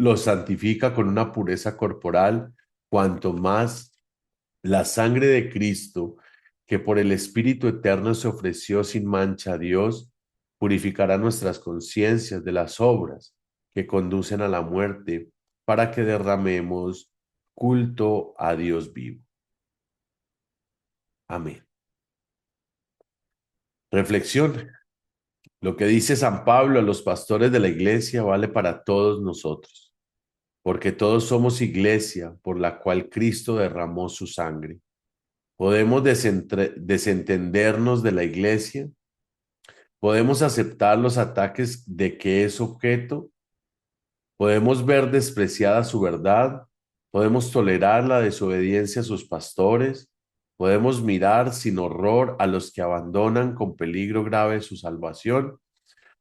los santifica con una pureza corporal, cuanto más la sangre de Cristo, que por el Espíritu Eterno se ofreció sin mancha a Dios, purificará nuestras conciencias de las obras que conducen a la muerte, para que derramemos culto a Dios vivo. Amén. Reflexión. Lo que dice San Pablo a los pastores de la iglesia vale para todos nosotros, porque todos somos iglesia por la cual Cristo derramó su sangre. ¿Podemos desentendernos de la iglesia? ¿Podemos aceptar los ataques de que es objeto? ¿Podemos ver despreciada su verdad? ¿Podemos tolerar la desobediencia a sus pastores? ¿Podemos mirar sin horror a los que abandonan con peligro grave su salvación?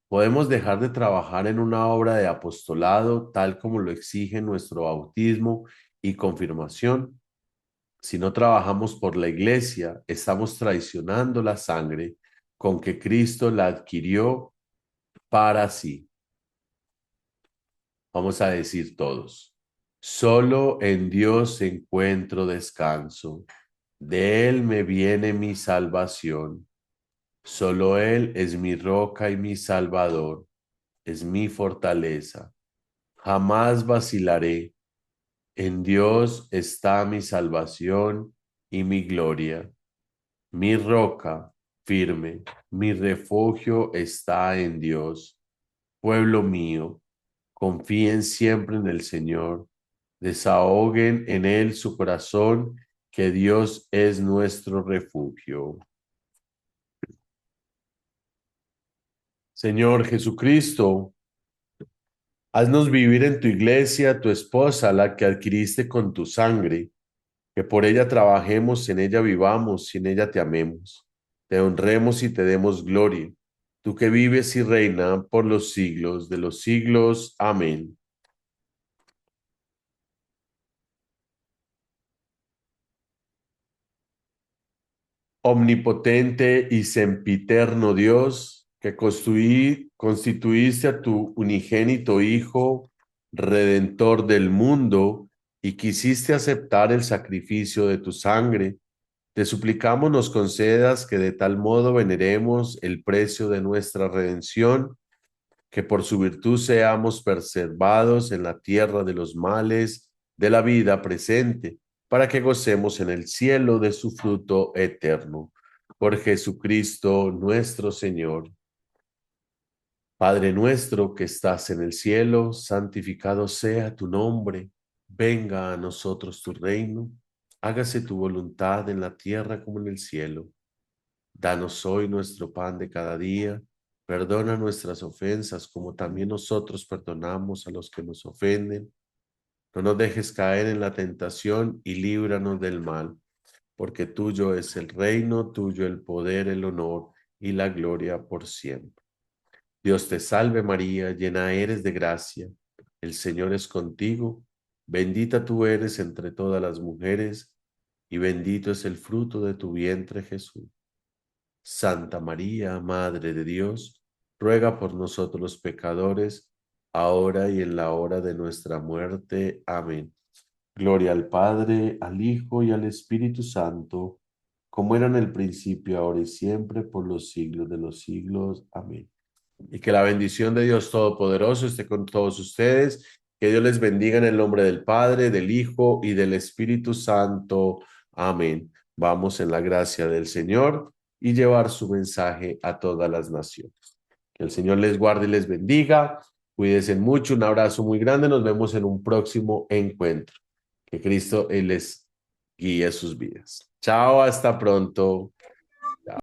¿Podemos dejar de trabajar en una obra de apostolado tal como lo exige nuestro bautismo y confirmación? Si no trabajamos por la iglesia, estamos traicionando la sangre con que Cristo la adquirió para sí. Vamos a decir todos: solo en Dios encuentro descanso, de Él me viene mi salvación. Solo Él es mi roca y mi salvador, es mi fortaleza. Jamás vacilaré. En Dios está mi salvación y mi gloria. Mi roca firme, mi refugio está en Dios. Pueblo mío, confíen siempre en el Señor. Desahoguen en Él su corazón, que Dios es nuestro refugio. Señor Jesucristo, haznos vivir en tu iglesia, tu esposa, la que adquiriste con tu sangre, que por ella trabajemos, en ella vivamos y en ella te amemos. Te honremos y te demos gloria, tú que vives y reina por los siglos de los siglos. Amén. Omnipotente y sempiterno Dios, que constituiste a tu unigénito Hijo, Redentor del mundo, y quisiste aceptar el sacrificio de tu sangre, te suplicamos nos concedas que de tal modo veneremos el precio de nuestra redención, que por su virtud seamos preservados en la tierra de los males de la vida presente, para que gocemos en el cielo de su fruto eterno. Por Jesucristo nuestro Señor. Padre nuestro que estás en el cielo, santificado sea tu nombre. Venga a nosotros tu reino. Hágase tu voluntad en la tierra como en el cielo. Danos hoy nuestro pan de cada día. Perdona nuestras ofensas como también nosotros perdonamos a los que nos ofenden. No nos dejes caer en la tentación y líbranos del mal, porque tuyo es el reino, tuyo el poder, el honor y la gloria por siempre. Dios te salve María, llena eres de gracia. El Señor es contigo. Bendita tú eres entre todas las mujeres y bendito es el fruto de tu vientre Jesús. Santa María, Madre de Dios, ruega por nosotros los pecadores, ahora y en la hora de nuestra muerte. Amén. Gloria al Padre, al Hijo y al Espíritu Santo, como era en el principio, ahora y siempre, por los siglos de los siglos. Amén. Y que la bendición de Dios Todopoderoso esté con todos ustedes. Que Dios les bendiga en el nombre del Padre, del Hijo y del Espíritu Santo. Amén. Vamos en la gracia del Señor y llevar su mensaje a todas las naciones. Que el Señor les guarde y les bendiga. Cuídense mucho. Un abrazo muy grande. Nos vemos en un próximo encuentro. Que Cristo les guíe sus vidas. Chao, hasta pronto.